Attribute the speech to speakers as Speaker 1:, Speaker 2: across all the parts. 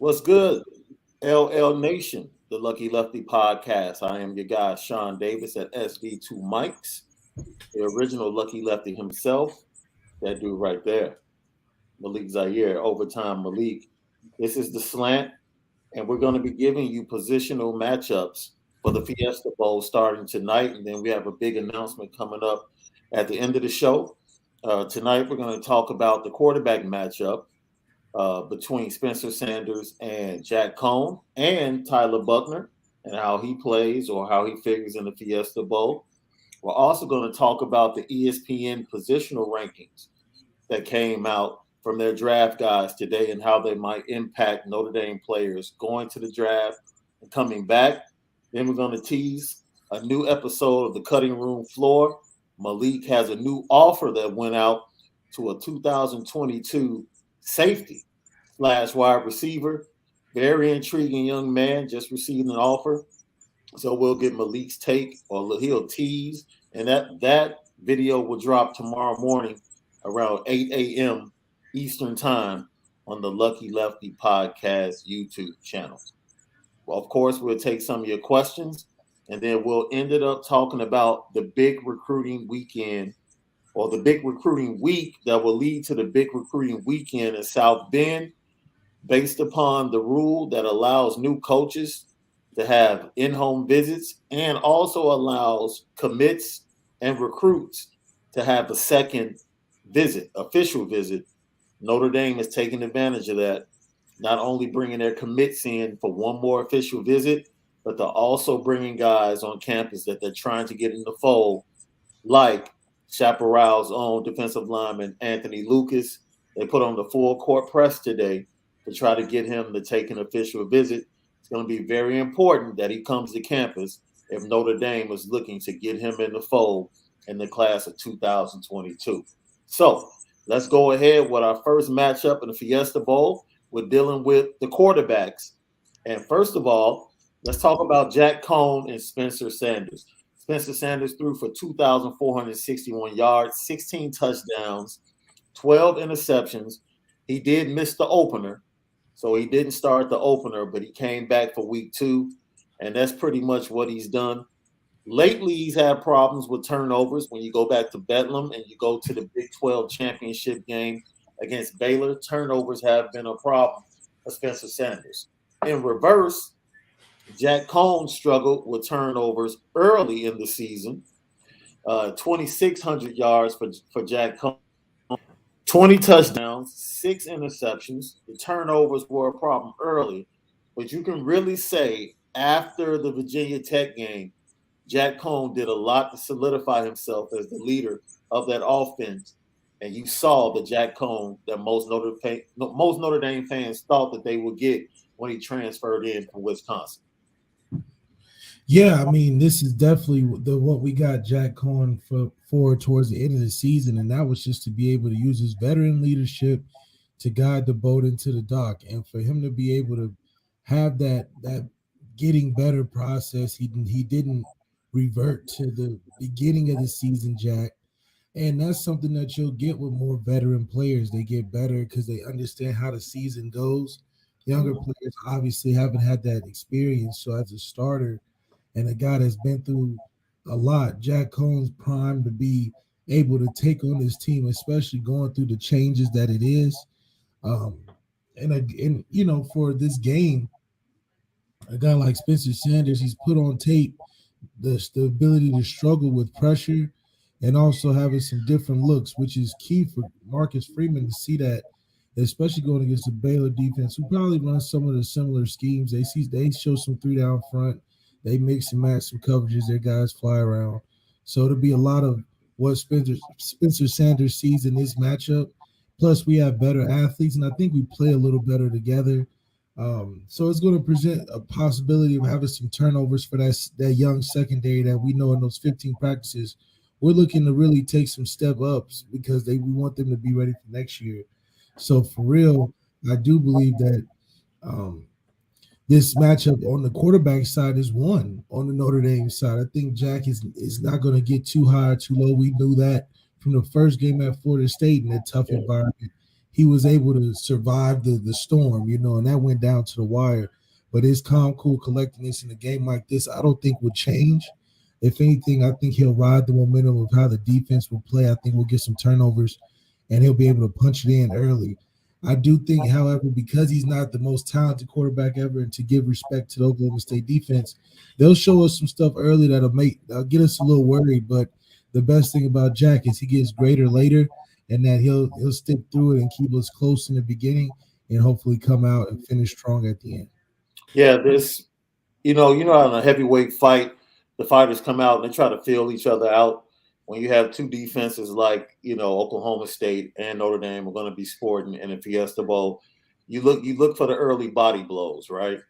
Speaker 1: What's good, LL Nation, the Lucky Lefty podcast. I am your guy, Shaun Davis at SV2 Mics, the original Lucky Lefty himself. That dude right there, Malik Zaire, overtime Malik. This is the Slant, and we're going to be giving you positional matchups for the Fiesta Bowl starting tonight. And then we have a big announcement coming up at the end of the show. Tonight, we're going to talk about the quarterback matchup between Spencer Sanders and Jack Cohn and Tyler Buckner and how he plays or how he figures in the Fiesta Bowl. We're also going to talk about the ESPN positional rankings that came out from their draft guys today and how they might impact Notre Dame players going to the draft and coming back. Then we're going to tease a new episode of the Cutting Room Floor. Malik has a new offer that went out to a 2022 safety / wide receiver. Very intriguing young man, just received an offer. So we'll get Malik's take, or he'll tease. And that video will drop tomorrow morning around 8 a.m. Eastern Time on the Lucky Lefty Podcast YouTube channel. Well, of course, we'll take some of your questions, and then we'll end it up talking about the big recruiting weekend or the big recruiting week that will lead to the big recruiting weekend in South Bend, based upon the rule that allows new coaches to have in-home visits and also allows commits and recruits to have a second visit, official visit. Notre Dame is taking advantage of that, not only bringing their commits in for one more official visit, but they're also bringing guys on campus that they're trying to get in the fold, like Chaparral's own defensive lineman Anthony Lucas. They put on the full court press today to try to get him to take an official visit. It's going to be very important that he comes to campus if Notre Dame is looking to get him in the fold in the class of 2022. So let's go ahead with our first matchup in the Fiesta Bowl. We're dealing with the quarterbacks. And first of all, let's talk about Jack Cohn and Spencer Sanders. Spencer Sanders threw for 2,461 yards, 16 touchdowns, 12 interceptions. He did miss the opener, so he didn't start the opener, but he came back for week 2, and that's pretty much what he's done. Lately, he's had problems with turnovers. When you go back to Bedlam and you go to the Big 12 championship game against Baylor, turnovers have been a problem for Spencer Sanders. In reverse, Jack Cohn struggled with turnovers early in the season. 2,600 yards for Jack Cohn, 20 touchdowns, 6 interceptions. The turnovers were a problem early, but you can really say after the Virginia Tech game, Jack Cohn did a lot to solidify himself as the leader of that offense. And you saw the Jack Cohn that most Notre Dame fans thought that they would get when he transferred in from Wisconsin.
Speaker 2: Yeah, I mean, this is definitely what we got Jack Cohn for towards the end of the season, and that was just to be able to use his veteran leadership to guide the boat into the dock, and for him to be able to have that getting better process. He didn't revert to the beginning of the season, Jack, and that's something that you'll get with more veteran players. They get better because they understand how the season goes. Younger players obviously haven't had that experience, so as a starter and a guy that's been through a lot, Jack Cohn's primed to be able to take on this team, especially going through the changes that it is. And you know, for this game, a guy like Spencer Sanders, he's put on tape the ability to struggle with pressure and also having some different looks, which is key for Marcus Freeman to see that, especially going against the Baylor defense, who probably runs some of the similar schemes. They show some 3 down front. They mix and match some coverages. Their guys fly around. So it'll be a lot of what Spencer Sanders sees in this matchup. Plus, we have better athletes, and I think we play a little better together. So it's going to present a possibility of having some turnovers for that young secondary that we know in those 15 practices. We're looking to really take some step ups because we want them to be ready for next year. So for real, I do believe that this matchup on the quarterback side is won on the Notre Dame side. I think Jack is not going to get too high or too low. We knew that from the first game at Florida State in a tough environment. he was able to survive the storm, and that went down to the wire. But his calm, cool, collectedness in a game like this, I don't think would change. If anything, I think he'll ride the momentum of how the defense will play. I think we'll get some turnovers, and he'll be able to punch it in early. I do think, however, because he's not the most talented quarterback ever, and to give respect to the Oklahoma State defense, they'll show us some stuff early that'll get us a little worried. But the best thing about Jack is he gets greater later, and that he'll stick through it and keep us close in the beginning, and hopefully come out and finish strong at the end.
Speaker 1: Yeah, how in a heavyweight fight, the fighters come out and they try to feel each other out. When you have two defenses like Oklahoma State and Notre Dame are going to be sporting in the Fiesta Bowl, you look for the early body blows, right?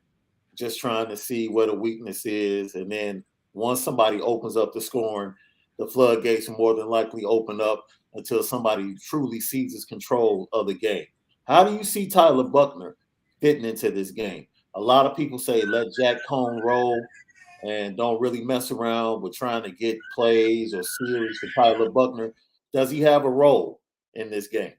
Speaker 1: Just trying to see where the weakness is, and then once somebody opens up the scoring, the floodgates more than likely open up until somebody truly seizes control of the game. How do you see Tyler Buckner fitting into this game? A lot of people say let Jack Cohn roll and don't really mess around with trying to get plays or series for Tyler Buckner. Does he have a role in this game?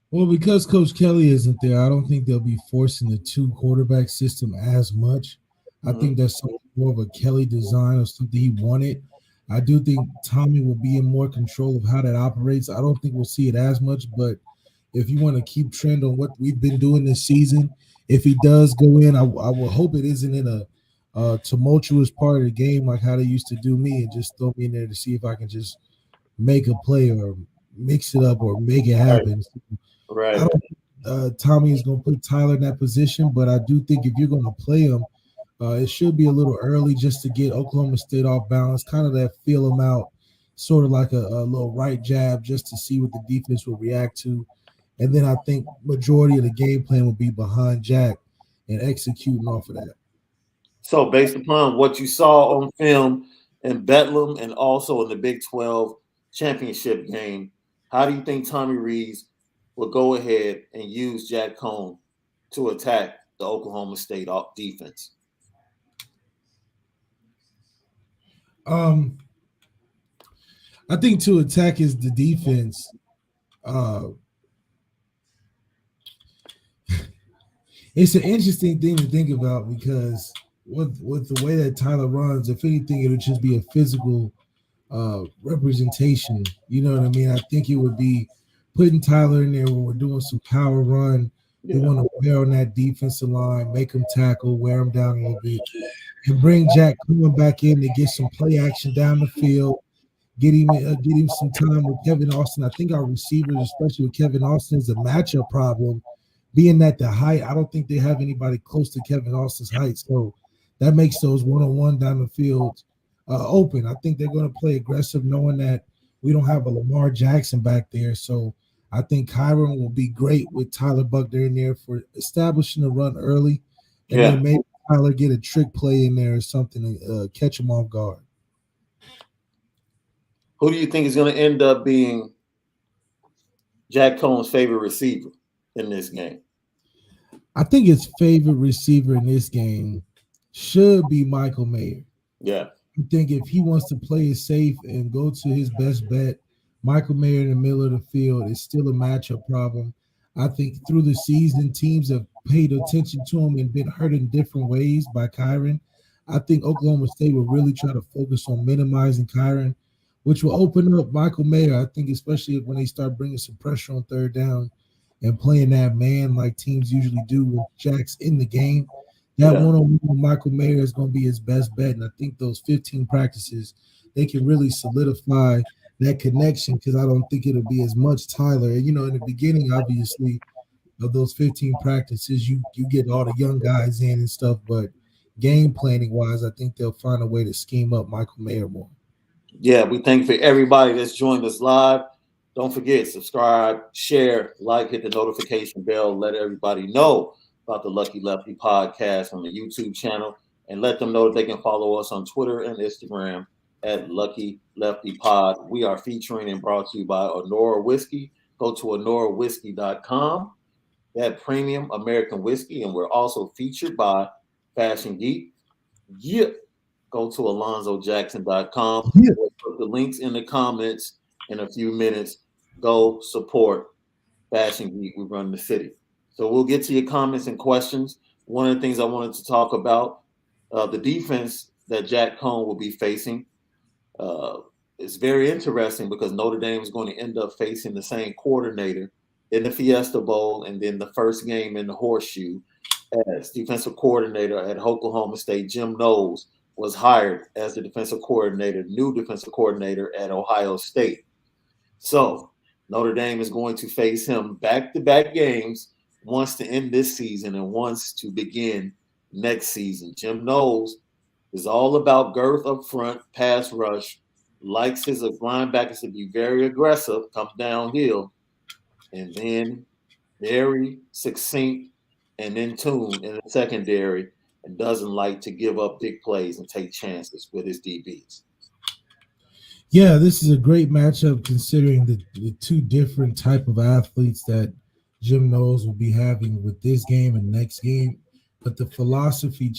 Speaker 2: Well, because Coach Kelly isn't there, I don't think they'll be forcing the two quarterback system as much. I think that's something more of a Kelly design or something he wanted. I do think Tommy will be in more control of how that operates. I don't think we'll see it as much, but if you want to keep trend on what we've been doing this season, if he does go in, I will hope it isn't in a tumultuous part of the game like how they used to do me and just throw me in there to see if I can just make a play or mix it up or make it happen.
Speaker 1: Right.
Speaker 2: I don't think Tommy is going to put Tyler in that position, but I do think if you're going to play him, it should be a little early just to get Oklahoma State off balance, kind of that feel them out, sort of like a little right jab just to see what the defense will react to. And then I think majority of the game plan will be behind Jack and executing off of that.
Speaker 1: So based upon what you saw on film in Bedlam and also in the Big 12 championship game, how do you think Tommy Rees will go ahead and use Jack Cohn to attack the Oklahoma State defense?
Speaker 2: I think to attack is the defense. It's an interesting thing to think about because with the way that Tyler runs, if anything, it would just be a physical representation. You know what I mean? I think it would be putting Tyler in there when we're doing some power run. We want to wear on that defensive line, make him tackle, wear him down a little bit, and bring Jack coming back in to get some play action down the field. Get him some time with Kevin Austin. I think our receivers, especially with Kevin Austin, is a matchup problem. Being at the height, I don't think they have anybody close to Kevin Austin's height. So that makes those one-on-one down the field open. I think they're going to play aggressive, knowing that we don't have a Lamar Jackson back there. So I think Kyron will be great with Tyler Buckner in there for establishing the run early. And then maybe Tyler get a trick play in there or something to catch him off guard.
Speaker 1: Who do you think is going to end up being Jack Cohn's favorite receiver in this game?
Speaker 2: I think his favorite receiver in this game should be Michael Mayer.
Speaker 1: Yeah.
Speaker 2: I think if he wants to play it safe and go to his best bet, Michael Mayer in the middle of the field is still a matchup problem. I think through the season, teams have paid attention to him and been hurt in different ways by Kyron. I think Oklahoma State will really try to focus on minimizing Kyron, which will open up Michael Mayer. I think especially when they start bringing some pressure on third down and playing that man like teams usually do when Jack's in the game. That one-on-one with Michael Mayer is going to be his best bet. And I think those 15 practices, they can really solidify that connection because I don't think it'll be as much Tyler. In the beginning, obviously, of those 15 practices, you get all the young guys in and stuff. But game planning-wise, I think they'll find a way to scheme up Michael Mayer more.
Speaker 1: Yeah, we thank for everybody that's joined us live. Don't forget, subscribe, share, like, hit the notification bell, let everybody know about the Lucky Lefty podcast on the YouTube channel, and let them know that they can follow us on Twitter and Instagram at Lucky Lefty Pod. We are featuring and brought to you by OnoraWhiskey. Go to OnoraWhiskey.com. That premium American whiskey, and we're also featured by Fashion Geek. Yeah. Go to AlonzoJackson.com. We'll put the links in the comments in a few minutes. Go support Fashion Geek, we run the city. So we'll get to your comments and questions. One of the things I wanted to talk about, the defense that Jack Cohn will be facing. Uh, it's very interesting because Notre Dame is going to end up facing the same coordinator in the Fiesta Bowl and then the first game in the Horseshoe as defensive coordinator at Oklahoma State. Jim Knowles was hired as the new defensive coordinator at Ohio State. So Notre Dame is going to face him back-to-back games, once to end this season and once to begin next season. Jim Knowles is all about girth up front, pass rush, likes his linebackers to be very aggressive, come downhill, and then very succinct and in tune in the secondary, and doesn't like to give up big plays and take chances with his DBs.
Speaker 2: Yeah, this is a great matchup considering the two different type of athletes that Jim Knowles will be having with this game and next game. But the philosophy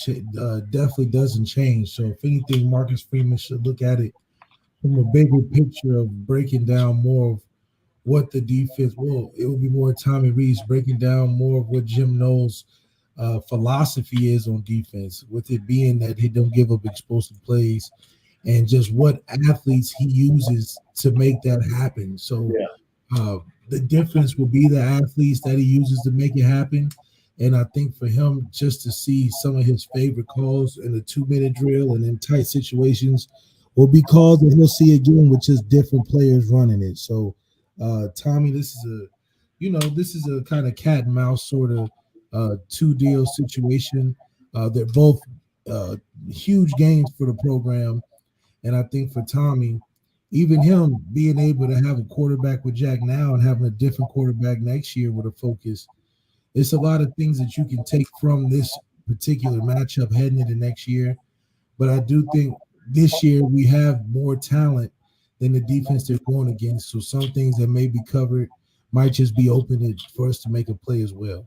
Speaker 2: definitely doesn't change. So if anything, Marcus Freeman should look at it from a bigger picture of breaking down more of what the defense will. It will be more Tommy Rees breaking down more of what Jim Knowles' philosophy is on defense, with it being that he don't give up explosive plays and just what athletes he uses to make that happen. So the difference will be the athletes that he uses to make it happen. And I think for him, just to see some of his favorite calls in a 2-minute drill and in tight situations will be calls that he'll see again with just different players running it. So, Tommy, this is a kind of cat and mouse sort of two deal situation. They're both huge games for the program. And I think for Tommy, even him being able to have a quarterback with Jack now and having a different quarterback next year with a focus, it's a lot of things that you can take from this particular matchup heading into next year. But I do think this year we have more talent than the defense they're going against. So some things that may be covered might just be open for us to make a play as well.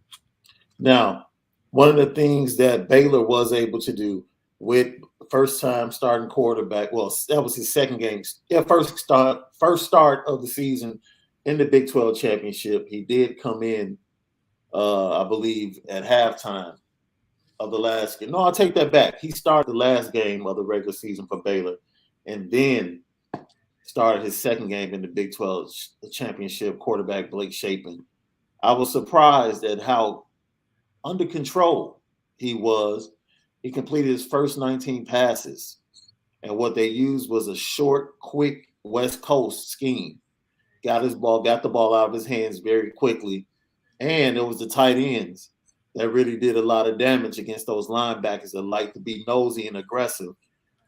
Speaker 1: Now, one of the things that Baylor was able to do with first time starting quarterback, well, that was his second game. Yeah, first start of the season in the Big 12 championship. He did come in, I believe, at halftime of the last game. No, I'll take that back. He started the last game of the regular season for Baylor and then started his second game in the Big 12 championship, quarterback Blake Shapen. I was surprised at how under control he was. He completed his first 19 passes, and what they used was a short, quick West Coast scheme. Got the ball out of his hands very quickly, and it was the tight ends that really did a lot of damage against those linebackers that like to be nosy and aggressive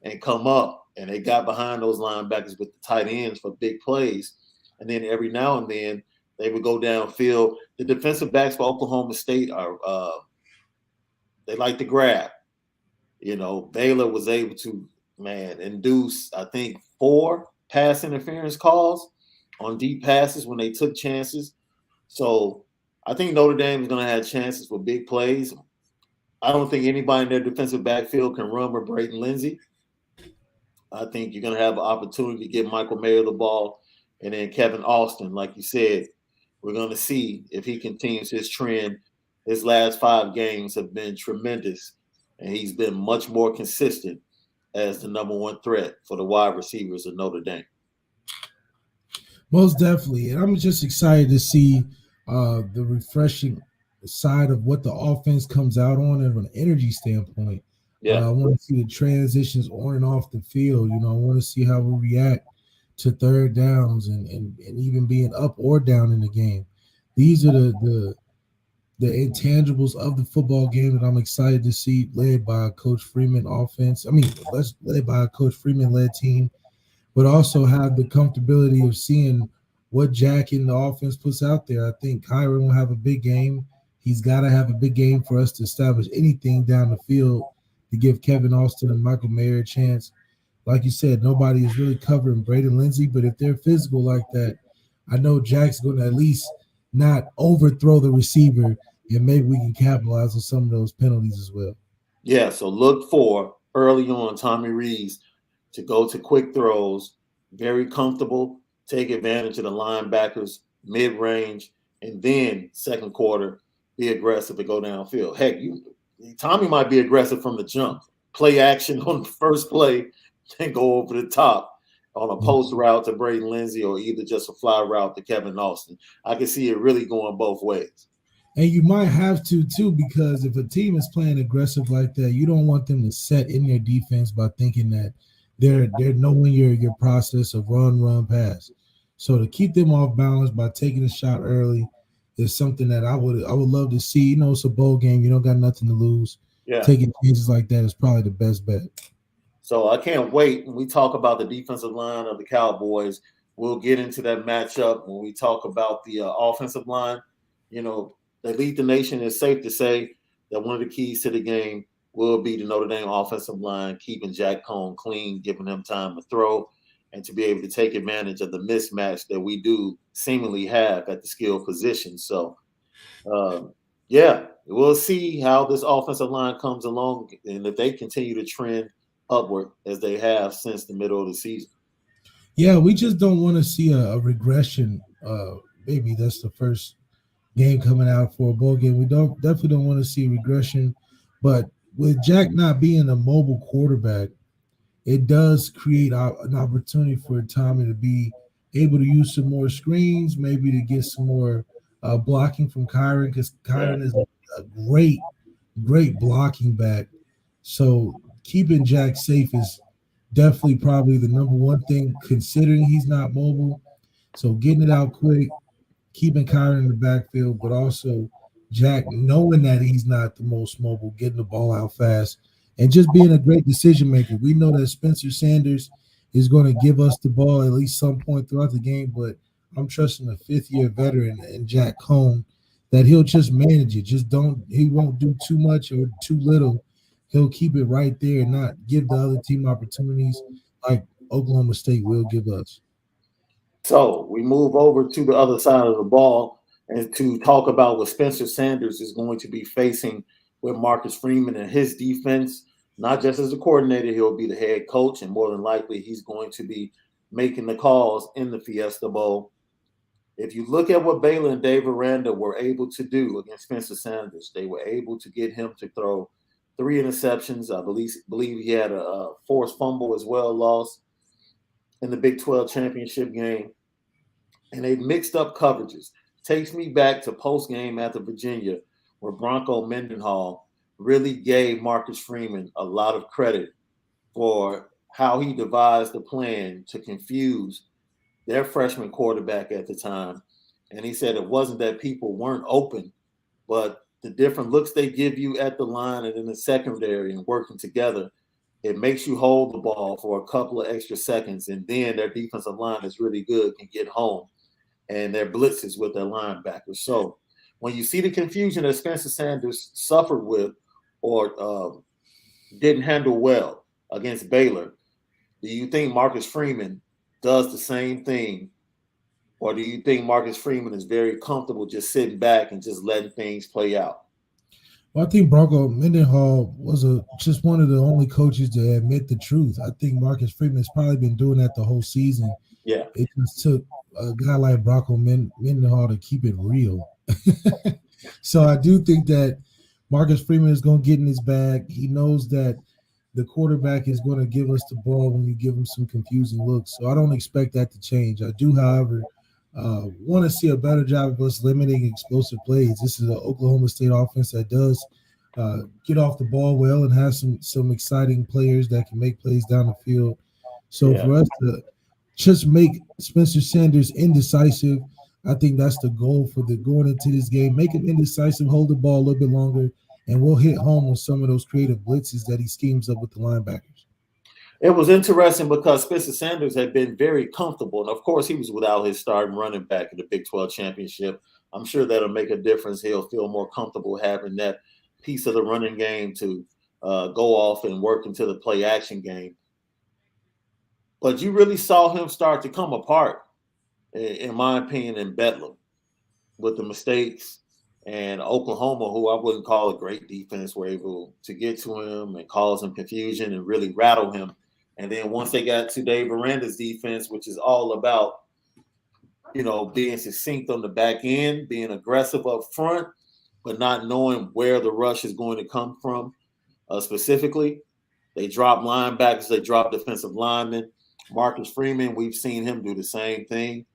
Speaker 1: and come up, and they got behind those linebackers with the tight ends for big plays, and then every now and then they would go downfield. The defensive backs for Oklahoma State they like to grab. Baylor was able to, induce, I think, 4 pass interference calls on deep passes when they took chances. So I think Notre Dame is going to have chances for big plays. I don't think anybody in their defensive backfield can run with Braden Lindsey. I think you're going to have an opportunity to get Michael Mayer the ball, and then Kevin Austin, like you said, we're going to see if he continues his trend. His last 5 games have been tremendous, and he's been much more consistent as the number one threat for the wide receivers of Notre Dame.
Speaker 2: Most definitely. And I'm just excited to see the refreshing side of what the offense comes out on and from an energy standpoint.
Speaker 1: Yeah.
Speaker 2: I want to see the transitions on and off the field. I want to see how we react to third downs and even being up or down in the game. These are the intangibles of the football game that I'm excited to see, led by a Coach Freeman offense. Led by a Coach Freeman led team, but also have the comfortability of seeing what Jack in the offense puts out there. I think Kyron will have a big game. He's got to have a big game for us to establish anything down the field to give Kevin Austin and Michael Mayer a chance. Like you said, nobody is really covering Braden Lindsey, but if they're physical like that, I know Jack's going to at least not overthrow the receiver, and maybe we can capitalize on some of those penalties as well.
Speaker 1: Yeah, so look for early on Tommy Rees to go to quick throws, very comfortable, take advantage of the linebackers mid-range, and then second quarter be aggressive and go downfield. Heck, Tommy might be aggressive from the jump, play action on the first play, and go over the top on a post route to Braden Lindsay or either just a fly route to Kevin Austin. I can see it really going both ways.
Speaker 2: And you might have to too, because if a team is playing aggressive like that, you don't want them to set in their defense by thinking that they're knowing your process of run, pass. So to keep them off balance by taking a shot early is something that I would love to see. You know, it's a bowl game. You don't got nothing to lose.
Speaker 1: Yeah.
Speaker 2: Taking chances like that is probably the best bet.
Speaker 1: So I can't wait when we talk about the defensive line of the Cowboys. We'll get into that matchup when we talk about the offensive line. You know, they lead the nation. It's safe to say that one of the keys to the game will be the Notre Dame offensive line, keeping Jack Cohn clean, giving him time to throw, and to be able to take advantage of the mismatch that we do seemingly have at the skill position. So, yeah, we'll see how this offensive line comes along and if they continue to trend upward as they have since the middle of the season.
Speaker 2: Yeah, we just don't want to see a regression. Maybe that's the first game coming out for a bowl game. We definitely don't want to see regression, but with Jack not being a mobile quarterback, it does create an opportunity for Tommy to be able to use some more screens, maybe to get some more blocking from Kyron, because Kyron is a great blocking back. So keeping Jack safe is definitely probably the number one thing, considering he's not mobile. So getting it out quick, keeping Kyron in the backfield, but also Jack knowing that he's not the most mobile, getting the ball out fast, and just being a great decision maker. We know that Spencer Sanders is going to give us the ball at least some point throughout the game, but I'm trusting a fifth-year veteran and Jack Cohn that he'll just manage it. He won't do too much or too little. He'll keep it right there and not give the other team opportunities like Oklahoma State will give us.
Speaker 1: So we move over to the other side of the ball and to talk about what Spencer Sanders is going to be facing with Marcus Freeman and his defense. Not just as a coordinator, he'll be the head coach, and more than likely he's going to be making the calls in the Fiesta Bowl. If you look at what Baylor and Dave Aranda were able to do against Spencer Sanders, they were able to get him to throw 3 interceptions. I believe he had a forced fumble as well, lost in the Big 12 championship game. And they mixed up coverages. Takes me back to post-game after Virginia, where Bronco Mendenhall really gave Marcus Freeman a lot of credit for how he devised the plan to confuse their freshman quarterback at the time. And he said it wasn't that people weren't open, but the different looks they give you at the line and in the secondary and working together, it makes you hold the ball for a couple of extra seconds. And then their defensive line is really good, can get home, and their blitzes with their linebackers. So when you see the confusion that Spencer Sanders suffered with or didn't handle well against Baylor, do you think Marcus Freeman does the same thing? Or do you think Marcus Freeman is very comfortable just sitting back and just letting things play out?
Speaker 2: Well, I think Bronco Mendenhall was just one of the only coaches to admit the truth. I think Marcus Freeman has probably been doing that the whole season.
Speaker 1: Yeah.
Speaker 2: It just took a guy like Bronco Mendenhall to keep it real. So I do think that Marcus Freeman is going to get in his bag. He knows that the quarterback is going to give us the ball when you give him some confusing looks. So I don't expect that to change. I do, however, want to see a better job of us limiting explosive plays. This is an Oklahoma State offense that does get off the ball well and has some exciting players that can make plays down the field. So for us to just make Spencer Sanders indecisive, I think that's the goal for going into this game. Make him indecisive, hold the ball a little bit longer, and we'll hit home on some of those creative blitzes that he schemes up with the linebackers.
Speaker 1: It was interesting because Spencer Sanders had been very comfortable. And, of course, he was without his starting running back in the Big 12 championship. I'm sure that'll make a difference. He'll feel more comfortable having that piece of the running game to go off and work into the play action game. But you really saw him start to come apart, in my opinion, in Bedlam with the mistakes. And Oklahoma, who I wouldn't call a great defense, were able to get to him and cause him confusion and really rattle him. And then once they got to Dave Aranda's defense, which is all about being succinct on the back end, being aggressive up front, but not knowing where the rush is going to come from specifically. They drop linebackers, they drop defensive linemen. Marcus Freeman, we've seen him do the same thing.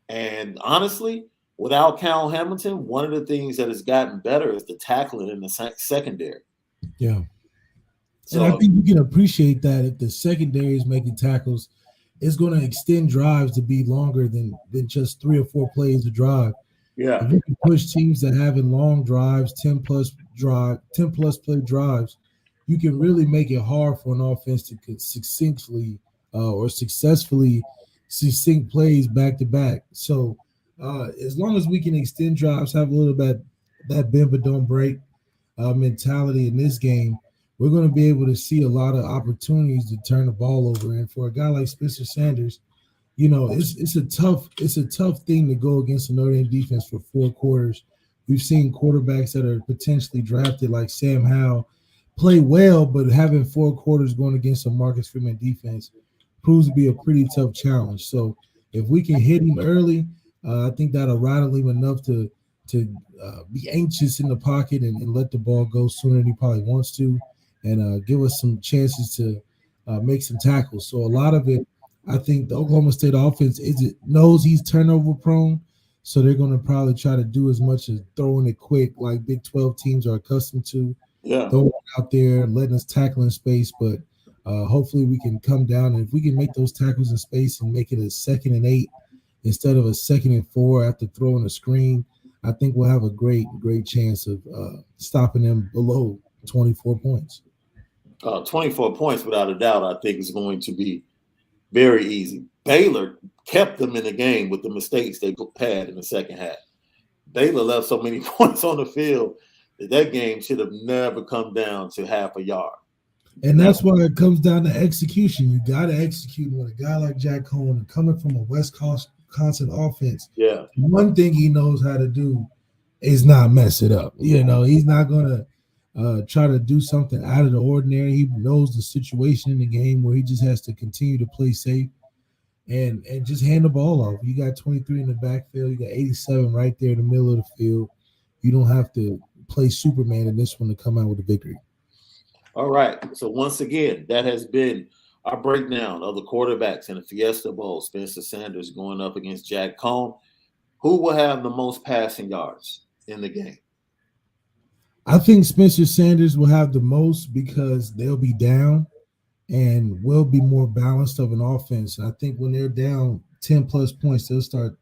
Speaker 1: And honestly, without Cal Hamilton, one of the things that has gotten better is the tackling in the secondary.
Speaker 2: Yeah. So, and I think you can appreciate that if the secondary is making tackles, it's going to extend drives to be longer than just 3 or 4 plays a drive.
Speaker 1: Yeah.
Speaker 2: If you can push teams that having long drives, 10 plus play drives, you can really make it hard for an offense to successfully succinct plays back to back. So as long as we can extend drives, have a little bit that bend but don't break mentality in this game, we're going to be able to see a lot of opportunities to turn the ball over. And for a guy like Spencer Sanders, it's a tough thing to go against a Notre Dame defense for 4 quarters. We've seen quarterbacks that are potentially drafted like Sam Howell play well, but having 4 quarters going against a Marcus Freeman defense proves to be a pretty tough challenge. So if we can hit him early, I think that'll rattle him enough to be anxious in the pocket and let the ball go sooner than he probably wants to, and give us some chances to make some tackles. So a lot of it, I think the Oklahoma State offense knows he's turnover prone, so they're going to probably try to do as much as throwing it quick like Big 12 teams are accustomed to.
Speaker 1: Yeah.
Speaker 2: Throwing it out there, letting us tackle in space, but hopefully we can come down, and if we can make those tackles in space and make it a 2nd and 8 instead of a 2nd and 4 after throwing a screen, I think we'll have a great chance of stopping them below 24 points.
Speaker 1: 24 points, without a doubt, I think is going to be very easy. Baylor kept them in the game with the mistakes they had in the second half. Baylor left so many points on the field that game should have never come down to half a yard.
Speaker 2: And that's why it comes down to execution. You got to execute with a guy like Jack Cohen coming from a Wisconsin offense.
Speaker 1: Yeah.
Speaker 2: One thing he knows how to do is not mess it up. He's not going to try to do something out of the ordinary. He knows the situation in the game where he just has to continue to play safe and just hand the ball off. You got 23 in the backfield. You got 87 right there in the middle of the field. You don't have to play Superman in this one to come out with a victory.
Speaker 1: All right. So once again, that has been our breakdown of the quarterbacks in the Fiesta Bowl. Spencer Sanders going up against Jack Cohn. Who will have the most passing yards in the game?
Speaker 2: I think Spencer Sanders will have the most because they'll be down and will be more balanced of an offense. I think when they're down 10 plus points, they'll start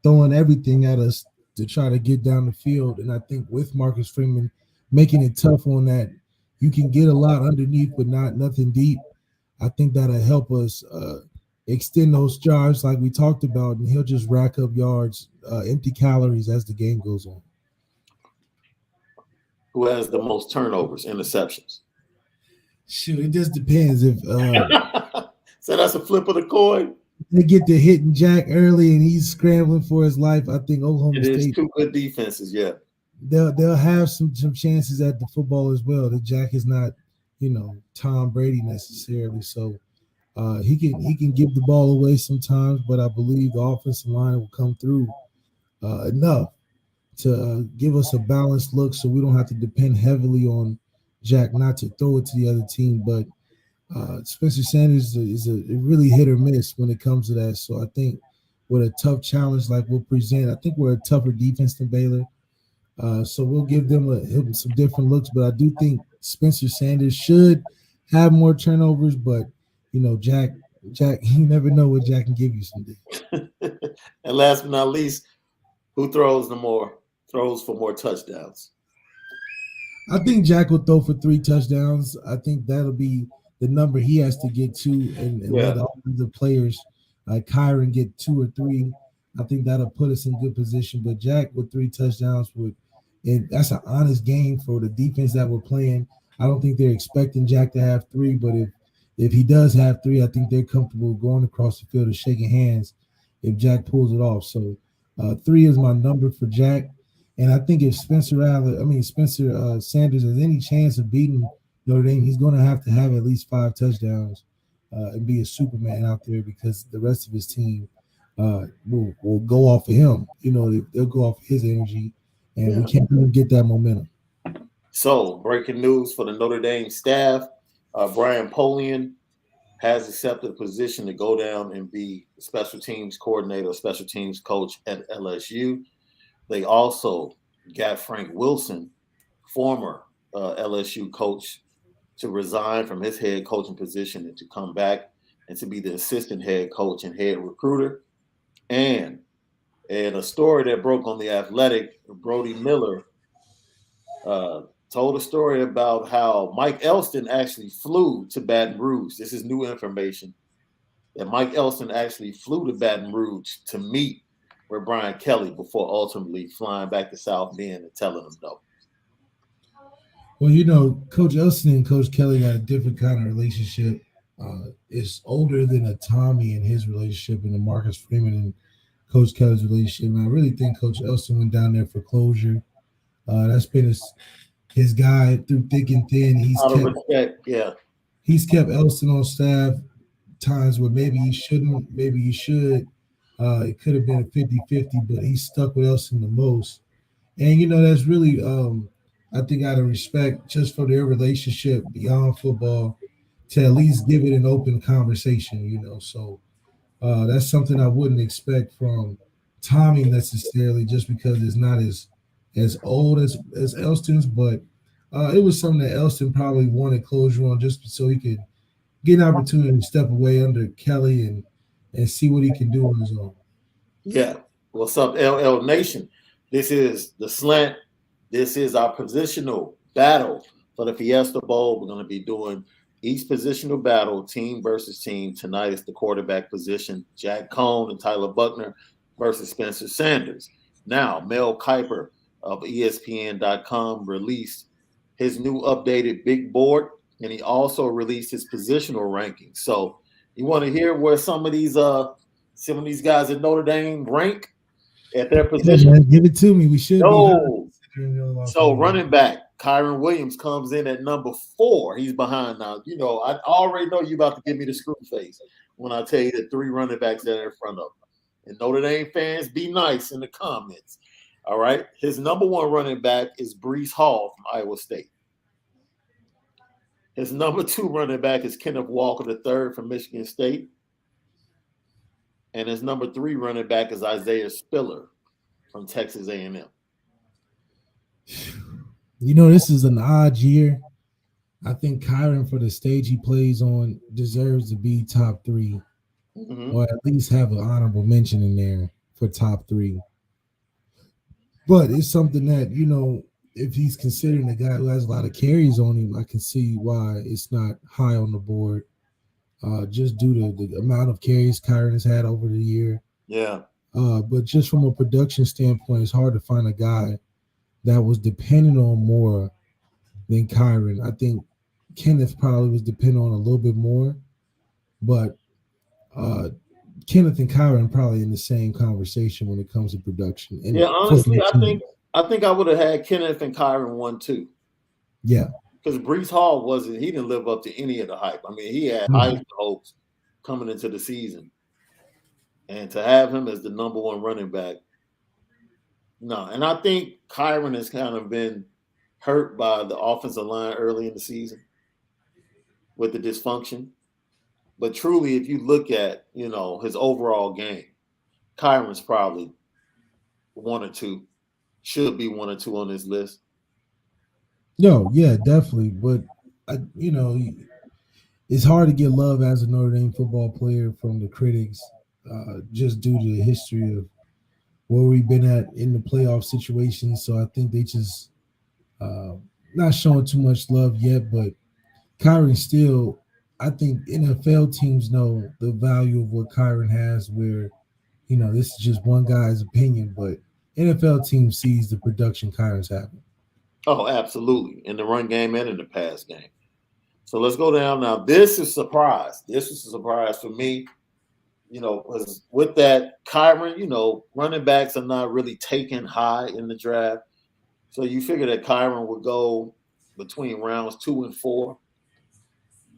Speaker 2: throwing everything at us to try to get down the field. And I think with Marcus Freeman making it tough on that, you can get a lot underneath, but nothing deep. I think that'll help us extend those drives like we talked about, and he'll just rack up yards, empty calories as the game goes on.
Speaker 1: Who has the most turnovers, interceptions?
Speaker 2: Shoot, it just depends. If
Speaker 1: so that's a flip of the coin.
Speaker 2: They get to hitting Jack early and he's scrambling for his life. I think Oklahoma State.
Speaker 1: It is 2 good defenses, yeah.
Speaker 2: They'll have some chances at the football as well. That Jack is not, Tom Brady necessarily. So he can give the ball away sometimes, but I believe the offensive line will come through enough to give us a balanced look, so we don't have to depend heavily on Jack not to throw it to the other team. But Spencer Sanders is a really hit or miss when it comes to that. So I think with a tough challenge like we'll present, I think we're a tougher defense than Baylor. So we'll give them some different looks. But I do think Spencer Sanders should have more turnovers. But, Jack, you never know what Jack can give you someday.
Speaker 1: And last but not least, who throws for more touchdowns?
Speaker 2: I think Jack will throw for 3 touchdowns. I think that'll be the number he has to get to, and let all the players like Kyron get 2 or 3. I think that'll put us in good position. But Jack with 3 touchdowns and that's an honest game for the defense that we're playing. I don't think they're expecting Jack to have 3, but if he does have 3, I think they're comfortable going across the field and shaking hands if Jack pulls it off. So 3 is my number for Jack. And I think if Spencer Sanders has any chance of beating Notre Dame, he's going to have at least 5 touchdowns and be a Superman out there, because the rest of his team will go off of him. They'll go off his energy, and we
Speaker 1: Yeah.
Speaker 2: can't even get that momentum.
Speaker 1: So, breaking news for the Notre Dame staff: Brian Polian has accepted a position to go down and be the special teams coordinator, special teams coach at LSU. They also got Frank Wilson, former LSU coach, to resign from his head coaching position and to come back and to be the assistant head coach and head recruiter. And a story that broke on the Athletic, Brody Miller uh, told a story about how Mike Elston actually flew to Baton Rouge. This is new information that Mike Elston actually flew to Baton Rouge to meet with Brian Kelly before ultimately flying back to South Bend and telling him no.
Speaker 2: Well, Coach Elston and Coach Kelly got a different kind of relationship. It's older than a Tommy and his relationship and the Marcus Freeman and Coach Kelly's relationship. And I really think Coach Elston went down there for closure. That's been his guy through thick and thin.
Speaker 1: Out of respect, yeah.
Speaker 2: He's kept Elston on staff times where maybe he shouldn't, maybe he should. It could have been a 50-50, but he stuck with Elston the most. And that's really I think out of respect just for their relationship beyond football to at least give it an open conversation. So that's something I wouldn't expect from Tommy necessarily, just because it's not as old as Elston's, but it was something that Elston probably wanted closure on just so he could get an opportunity to step away under Kelly and see what he can do on his own.
Speaker 1: Yeah. What's up, LL Nation? This is the Slant. This is our positional battle for the Fiesta Bowl. We're going to be doing each positional battle, team versus team. Tonight is the quarterback position, Jack Cohn and Tyler Buckner versus Spencer Sanders. Now, Mel Kiper of ESPN.com released his new updated big board, and he also released his positional rankings. So you want to hear where some of these guys at Notre Dame rank at their position?
Speaker 2: Yeah, man, give it to me. We should
Speaker 1: No.
Speaker 2: be.
Speaker 1: So running back, Kyron Williams comes in at number 4. He's behind now. I already know you about to give me the screw face when I tell you the 3 running backs that are in front of him. And Notre Dame fans, be nice in the comments. All right. His number 1 running back is Breece Hall from Iowa State. His number 2 running back is Kenneth Walker III from Michigan State. And his number 3 running back is Isaiah Spiller from Texas A&M.
Speaker 2: This is an odd year. I think Kyron, for the stage he plays on, deserves to be top 3, or at least have an honorable mention in there for top 3. But it's something that, if he's considering a guy who has a lot of carries on him, I can see why it's not high on the board, just due to the amount of carries Kyron has had over the year.
Speaker 1: Yeah.
Speaker 2: But just from a production standpoint, it's hard to find a guy that was dependent on more than Kyron. I think Kenneth probably was dependent on a little bit more, but Kenneth and Kyron probably in the same conversation when it comes to production. And
Speaker 1: yeah, honestly, I think I would have had Kenneth and Kyron 1 too.
Speaker 2: Yeah.
Speaker 1: Because Breece Hall he didn't live up to any of the hype. I mean, he had high hopes coming into the season. And to have him as the number 1 running back, no. And I think Kyron has kind of been hurt by the offensive line early in the season with the dysfunction. But truly, if you look at, his overall game, Kyron's probably 1 or 2, should be 1 or 2 on this list.
Speaker 2: No, yeah, definitely. But, it's hard to get love as a Notre Dame football player from the critics, just due to the history of where we've been at in the playoff situations. So I think they just not showing too much love yet. But Kyron still, I think NFL teams know the value of what Kyron has, where, this is just one guy's opinion, but NFL team sees the production Kyron's having.
Speaker 1: Oh, absolutely. In the run game and in the pass game. So let's go down now. This is a surprise. This is a surprise for me. Because with that, Kyron, running backs are not really taken high in the draft. So you figure that Kyron would go between rounds 2 and 4.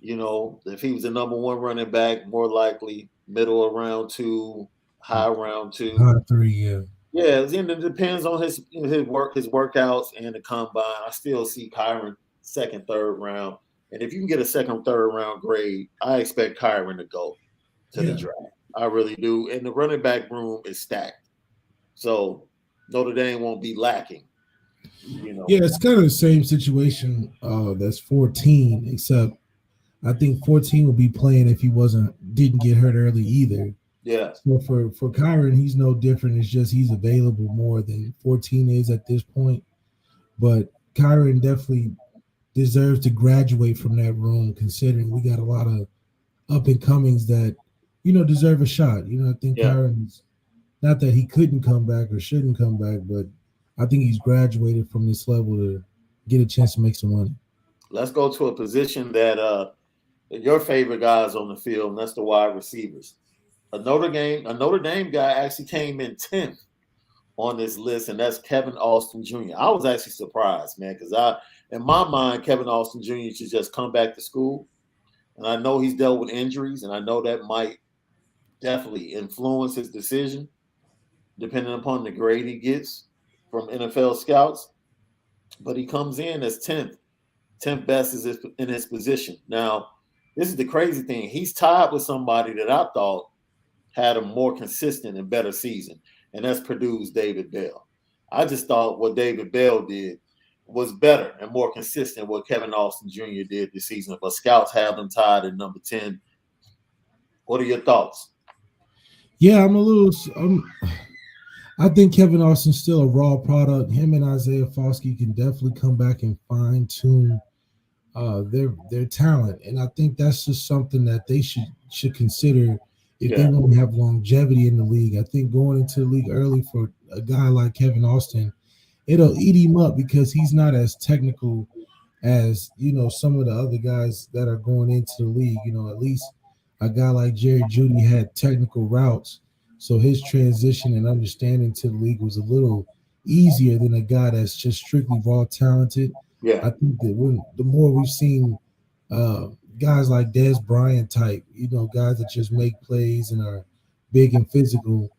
Speaker 1: If he was the number 1 running back, more likely middle of round 2, high round two.
Speaker 2: High three, yeah.
Speaker 1: Yeah, and it depends on his workouts and the combine. I still see Kyron second, third round. And if you can get a second, third round grade, I expect Kyron to go to the
Speaker 2: Yeah.
Speaker 1: draft. I really do. And the running back room is stacked. So Notre Dame won't be lacking.
Speaker 2: Yeah, it's kind of the same situation that's 14, except I think 14 will be playing if he didn't get hurt early either.
Speaker 1: Yeah.
Speaker 2: So for Kyron, he's no different. It's just he's available more than 14 is at this point. But Kyron definitely deserves to graduate from that room, considering we got a lot of up and comings that deserve a shot. I think Kyron's not that he couldn't come back or shouldn't come back, but I think he's graduated from this level to get a chance to make some money.
Speaker 1: Let's go to a position that your favorite guys on the field, and that's the wide receivers. A Notre Dame guy actually came in 10th on this list, and that's Kevin Austin Jr. I was actually surprised, man, because in my mind, Kevin Austin Jr. should just come back to school. And I know he's dealt with injuries, and I know that might definitely influence his decision, depending upon the grade he gets from NFL scouts. But he comes in as 10th best is in his position. Now, this is the crazy thing. He's tied with somebody that I thought had a more consistent and better season, and that's Purdue's David Bell. I just thought what David Bell did was better and more consistent what Kevin Austin Jr. did this season, but scouts have him tied at number 10. What are your thoughts?
Speaker 2: Yeah, I think Kevin Austin's still a raw product. Him and Isaiah Foskey can definitely come back and fine tune their talent, and I think that's just something that they should consider if they want to have longevity in the league. I think going into the league early for a guy like Kevin Austin, it'll eat him up because he's not as technical as some of the other guys that are going into the league. At least a guy like Jerry Jeudy had technical routes, so his transition and understanding to the league was a little easier than a guy that's just strictly raw talented.
Speaker 1: Yeah,
Speaker 2: I think that the more we've seen guys like Des Bryant type, guys that just make plays and are big and physical,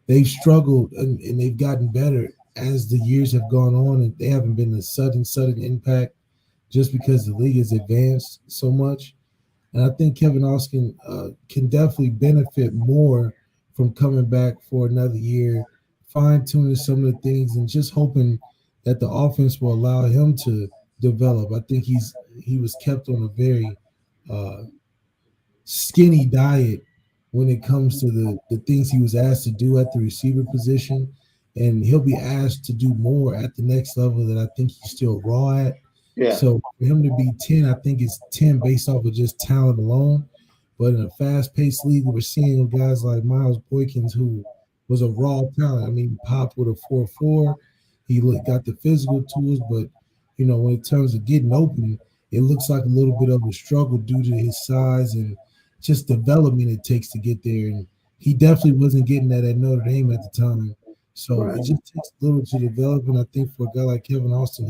Speaker 2: they've struggled and they've gotten better as the years have gone on, and they haven't been a sudden impact just because the league has advanced so much. And I think Kevin Austin can definitely benefit more from coming back for another year, fine-tuning some of the things, and just hoping that the offense will allow him to develop. I think he was kept on a very skinny diet when it comes to the things he was asked to do at the receiver position, and he'll be asked to do more at the next level that I think he's still raw at.
Speaker 1: yeah.
Speaker 2: So for him to be 10, I think it's 10 based off of just talent alone. But in a fast-paced league, we're seeing guys like Miles Boykins, who was a raw talent. I mean, he popped with a 4.4. He got the physical tools, but when in terms of getting open, it looks like a little bit of a struggle due to his size and just development it takes to get there. And he definitely wasn't getting that at Notre Dame at the time. So it just takes a little to develop. And I think for a guy like Kevin Austin,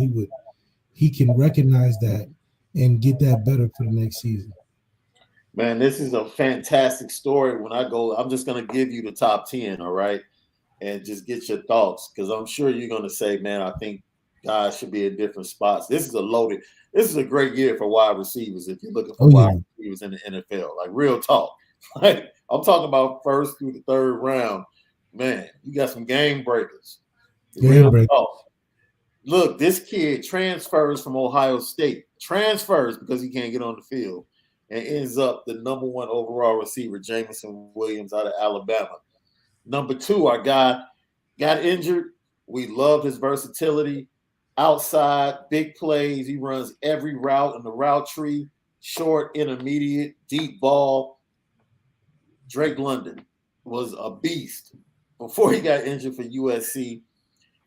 Speaker 2: he can recognize that and get that better for the next season.
Speaker 1: Man, this is a fantastic story. When I go, I'm just going to give you the top 10, all right? And just get your thoughts, because I'm sure you're going to say, man, I think guys should be in different spots. This is a great year for wide receivers if you're looking for wide receivers in the NFL. Like, real talk. Like, I'm talking about first through the third round. Man, you got some game breakers. Real talk. Look, this kid transfers from Ohio State. Transfers because he can't get on the field. And ends up the number 1 overall receiver, Jameson Williams out of Alabama. Number 2, our guy got injured. We love his versatility. Outside, big plays. He runs every route in the route tree. Short, intermediate, deep ball. Drake London was a beast before he got injured for USC.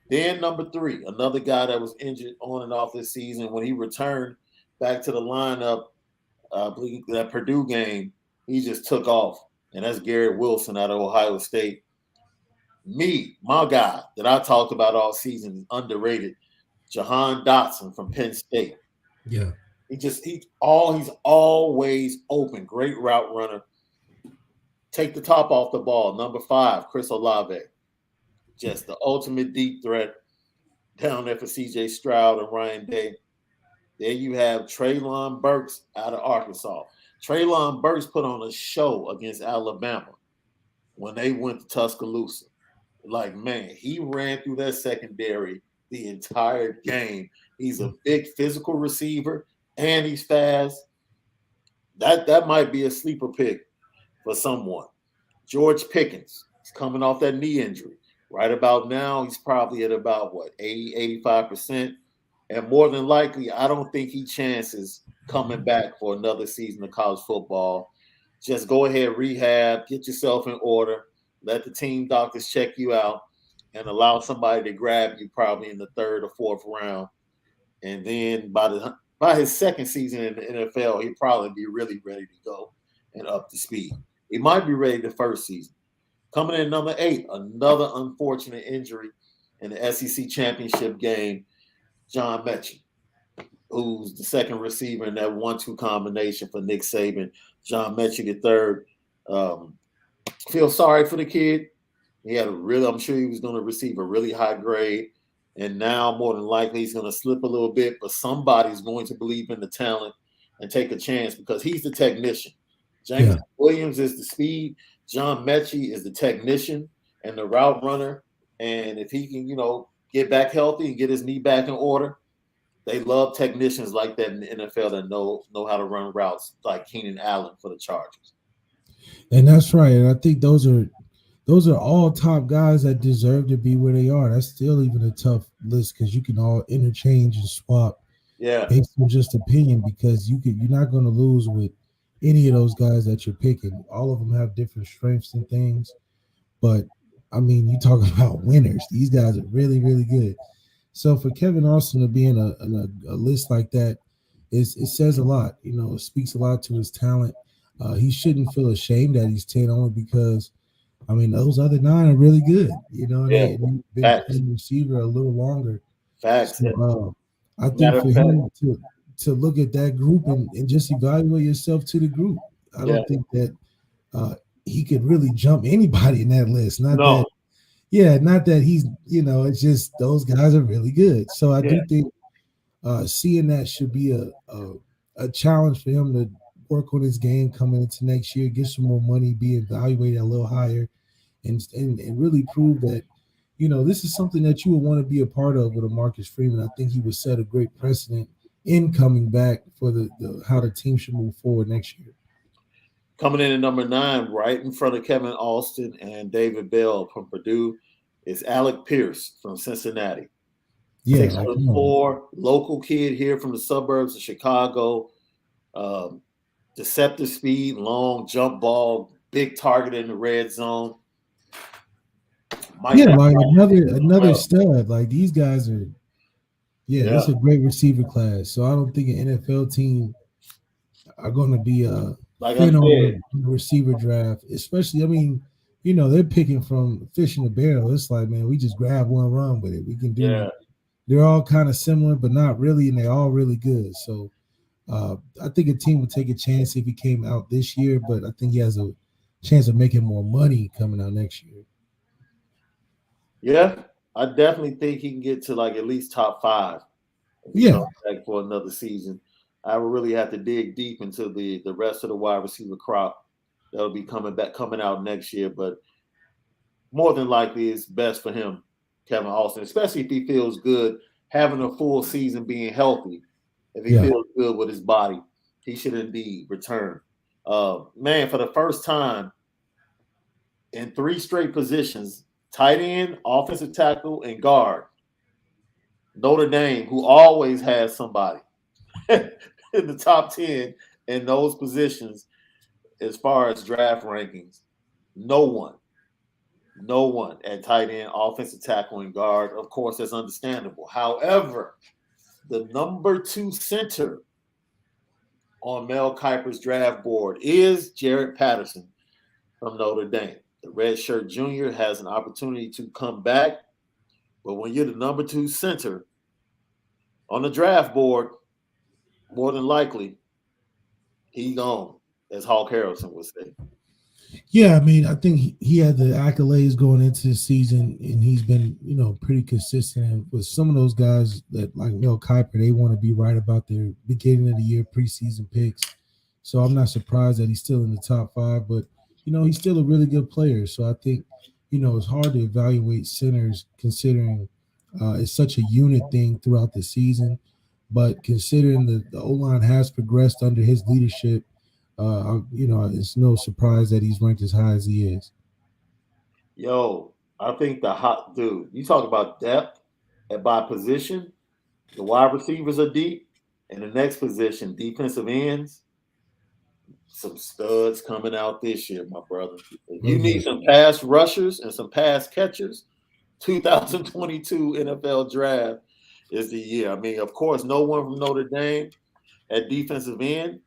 Speaker 1: Then number 3, another guy that was injured on and off this season. When he returned back to the lineup, I believe that Purdue game, he just took off. And that's Garrett Wilson out of Ohio State. My guy that I talked about all season is underrated, Jahan Dotson from Penn State.
Speaker 2: Yeah.
Speaker 1: He's always open. Great route runner. Take the top off the ball. Number 5, Chris Olave. Just the ultimate deep threat down there for C.J. Stroud and Ryan Day. Then you have Treylon Burks out of Arkansas. Treylon Burks put on a show against Alabama when they went to Tuscaloosa. Like, man, he ran through that secondary the entire game. He's a big physical receiver, and he's fast. That might be a sleeper pick for someone. George Pickens is coming off that knee injury. Right about now, he's probably at about, 80, 85%. And more than likely, I don't think he chances coming back for another season of college football. Just go ahead, rehab, get yourself in order, let the team doctors check you out, and allow somebody to grab you probably in the 3rd or 4th round. And then by his second season in the NFL, he'd probably be really ready to go and up to speed. He might be ready the first season. Coming in number 8, another unfortunate injury in the SEC championship game, John Mechie, who's the second receiver in that 1-2 combination for Nick Saban. John Mechie III. Feel sorry for the kid. I'm sure he was going to receive a really high grade. And now, more than likely, he's going to slip a little bit, but somebody's going to believe in the talent and take a chance because he's the technician. James Williams is the speed. John Mechie is the technician and the route runner. And if he can, get back healthy and get his knee back in order, they love technicians like that in the NFL that know how to run routes, like Keenan Allen for the Chargers.
Speaker 2: And that's right. And I think those are all top guys that deserve to be where they are. That's still even a tough list because you can all interchange and swap based on just opinion because you're not going to lose with any of those guys that you're picking. All of them have different strengths and things. But, I mean, you talk about winners. These guys are really, really good. So for Kevin Austin to be in a list like that, it says a lot. It speaks a lot to his talent. He shouldn't feel ashamed that he's 10 only because, I mean, those other 9 are really good. They've been playing receiver a little longer.
Speaker 1: Facts.
Speaker 2: So, I think for him to look at that group and just evaluate yourself to the group, I don't think that he could really jump anybody in that list. Not that he's, it's just those guys are really good. So I do think seeing that should be a challenge for him to work on his game coming into next year, get some more money, be evaluated a little higher, and really prove that, this is something that you would want to be a part of with a Marcus Freeman. I think he would set a great precedent in coming back for the how the team should move forward next year.
Speaker 1: Coming in at number 9, right in front of Kevin Austin and David Bell from Purdue, is Alec Pierce from Cincinnati. 6'4", local kid here from the suburbs of Chicago. Deceptive speed, long jump ball, big target in the red zone.
Speaker 2: Like another stud. Like these guys are, it's a great receiver class. So I don't think an NFL team are going to be thin on the receiver draft. Especially, I mean, they're picking from fish in the barrel. It's like, man, we just grab one, run with it. We can do. Yeah. They're all kind of similar, but not really, and they're all really good. So I think a team would take a chance if he came out this year, but I think he has a chance of making more money coming out next year.
Speaker 1: Yeah, I definitely think he can get to like at least top 5. Back for another season. I would really have to dig deep into the rest of the wide receiver crop that'll be coming out next year. But more than likely, it's best for him, Kevin Austin, especially if he feels good having a full season, being healthy. If he feels good with his body, he should indeed return. Man, for the first time in 3 straight positions, tight end, offensive tackle, and guard, Notre Dame, who always has somebody in the top 10 in those positions as far as draft rankings. No one at tight end, offensive tackle, and guard. Of course, that's understandable. However, the number 2 center on Mel Kiper's draft board is Jared Patterson from Notre Dame. The redshirt junior has an opportunity to come back, but when you're the number 2 center on the draft board, more than likely, he's gone, as Hawk Harrelson would say.
Speaker 2: Yeah, I mean, I think he had the accolades going into the season, and he's been, pretty consistent. And with some of those guys that like Mel Kiper, they want to be right about their beginning of the year preseason picks. So I'm not surprised that he's still in the top five, but he's still a really good player. So I think, it's hard to evaluate centers considering it's such a unit thing throughout the season. But considering the O line has progressed under his leadership, it's no surprise that he's ranked as high as he is.
Speaker 1: Yo, I think the hot dude. You talk about depth and by position. The wide receivers are deep. And the next position, defensive ends, some studs coming out this year, my brother. If you need some pass rushers and some pass catchers, 2022 NFL draft is the year. I mean, of course, no one from Notre Dame at defensive end,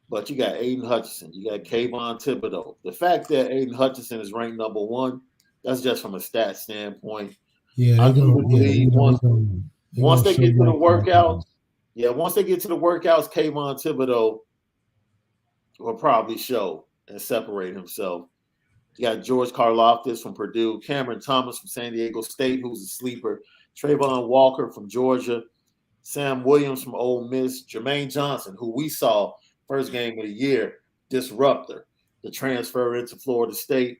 Speaker 1: but you got Aiden Hutchinson, you got Kayvon Thibodeau. The fact that Aiden Hutchinson is ranked number one, that's just from a stat standpoint.
Speaker 2: Yeah,
Speaker 1: I
Speaker 2: they're gonna.
Speaker 1: truly
Speaker 2: Yeah,
Speaker 1: believe once they
Speaker 2: show
Speaker 1: get to the
Speaker 2: that.
Speaker 1: workouts, once they get to the workouts, Kayvon Thibodeau will probably show and separate himself. You got George Karlaftis from Purdue, Cameron Thomas from San Diego State, who's a sleeper, Trayvon Walker from Georgia, Sam Williams from Ole Miss, Jermaine Johnson, who we saw first game of the year, disruptor, the transfer into Florida State.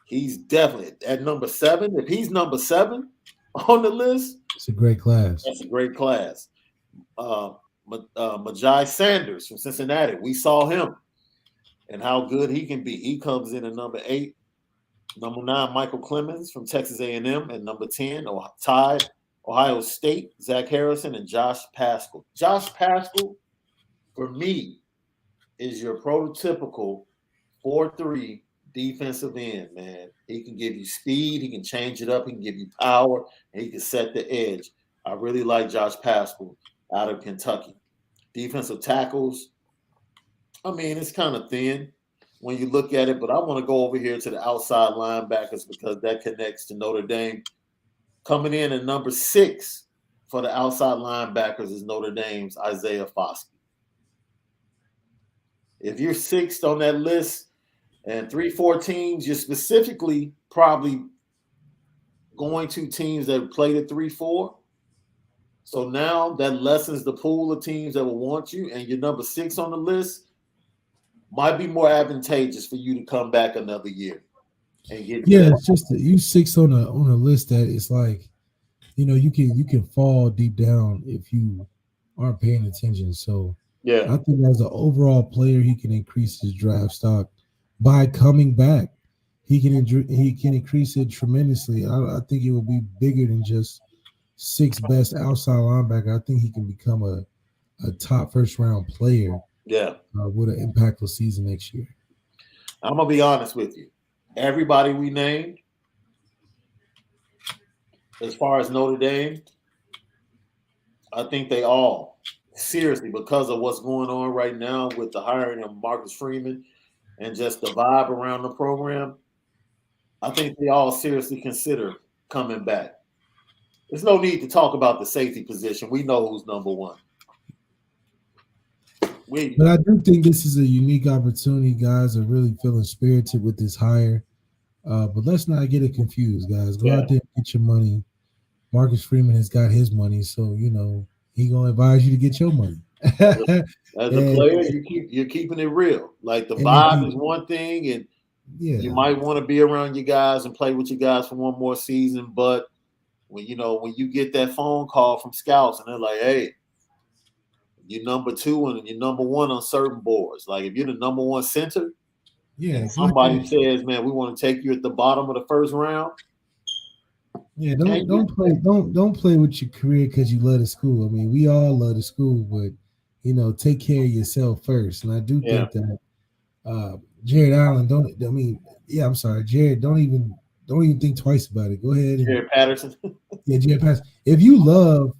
Speaker 1: He's definitely at number 7. If he's number 7 on the list,
Speaker 2: it's a great class.
Speaker 1: That's a great class. Majai Sanders from Cincinnati, we saw him and how good he can be. He comes in at number 8. Number 9, Michael Clemens from Texas A&M, and number 10, tied Ohio State, Zach Harrison and Josh Paschal. Josh Paschal, for me, is your prototypical 4-3 defensive end, man. He can give you speed, he can change it up, he can give you power, and he can set the edge. I really like Josh Paschal out of Kentucky. Defensive tackles, I mean, it's kind of thin when you look at it, but I want to go over here to the outside linebackers because that connects to Notre Dame. Coming in at number 6 for the outside linebackers is Notre Dame's Isaiah Foskey. If you're 6th on that list and 3-4 teams, you're specifically probably going to teams that played at 3-4. So now that lessens the pool of teams that will want you, and you're number 6 on the list, might be more advantageous for you to come back another year and get.
Speaker 2: Yeah, it's just that you 6 on a list that it's like, you can fall deep down if you aren't paying attention. So I think as an overall player, he can increase his draft stock by coming back. He can increase it tremendously. I think it will be bigger than just 6 best outside linebacker. I think he can become a top first round player.
Speaker 1: Yeah.
Speaker 2: With an impactful season next year.
Speaker 1: I'm going to be honest with you. Everybody we named, as far as Notre Dame, I think they all, seriously, because of what's going on right now with the hiring of Marcus Freeman and just the vibe around the program, I think they all seriously consider coming back. There's no need to talk about the safety position. We know who's number 1.
Speaker 2: But I do think this is a unique opportunity. Guys are really feeling spirited with this hire. But let's not get it confused, guys. Go out there and get your money. Marcus Freeman has got his money, so he gonna advise you to get your money.
Speaker 1: As a player, you're keeping it real. Like the vibe is one thing, and you might want to be around your guys and play with your guys for one more season. But when you get that phone call from scouts and they're like, "Hey, you're number 2 and you're number 1 on certain boards. Like if you're the number 1 center, and somebody says, "Man, we want to take you at the bottom of the first round."
Speaker 2: Yeah, don't play with your career because you love the school. I mean, we all love the school, but take care of yourself first. And I do think that Jared Allen I'm sorry, Jared, don't even think twice about it. Go ahead.
Speaker 1: Jared Patterson.
Speaker 2: Jared Patterson. If you love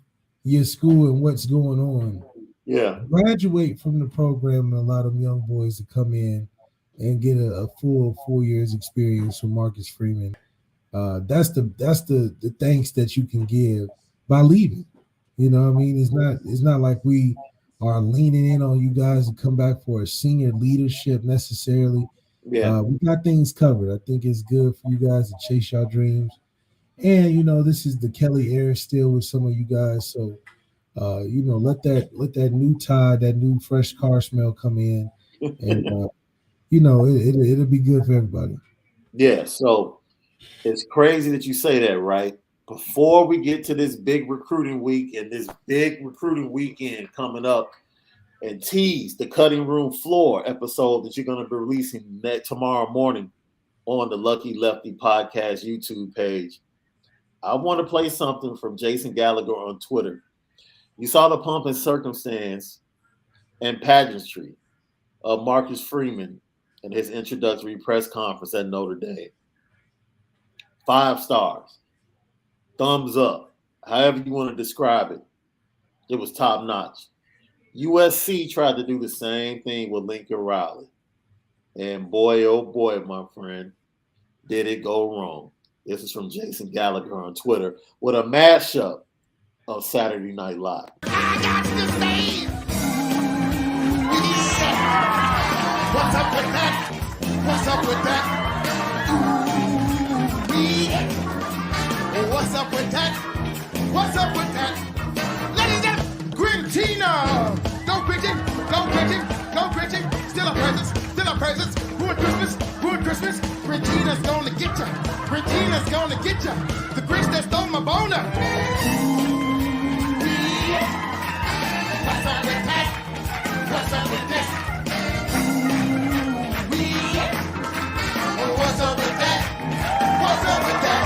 Speaker 2: your school and what's going on, graduate from the program and allow them young boys to come in and get a full 4 years experience from Marcus Freeman. That's the thanks that you can give by leaving. You know what I mean? It's not like we are leaning in on you guys to come back for a senior leadership necessarily.
Speaker 1: Yeah.
Speaker 2: We got things covered. I think it's good for you guys to chase your dreams. And this is the Kelly era still with some of you guys. So let that new Tide, that new fresh car smell come in, and it'll be good for everybody.
Speaker 1: Yeah. So it's crazy that you say that, right? Before we get to this big recruiting week and this big recruiting weekend coming up, and tease the cutting room floor episode that you're going to be releasing tomorrow morning on the Lucky Lefty podcast YouTube page, I want to play something from Jason Gallagher on Twitter. You saw the pump and circumstance and pageantry of Marcus Freeman in his introductory press conference at Notre Dame. 5 stars, thumbs up, however you want to describe it. It was top notch. USC tried to do the same thing with Lincoln Riley. And boy, oh boy, my friend, did it go wrong. This is from Jason Gallagher on Twitter with a mashup of Saturday Night Live.
Speaker 3: I got to say, what's up with that? What's up with that? What's up with that? What's up with that? Ladies and Grintina! Go Grintin! Go Grintin! Go Grintin! Still a presence! Still a presence! Good Christmas! Good Christmas! Grintina's gonna get ya! Grintina's gonna get ya! The Grinch that stole my boner! What's up with that? What's up with this? What's up with that? What's up with that?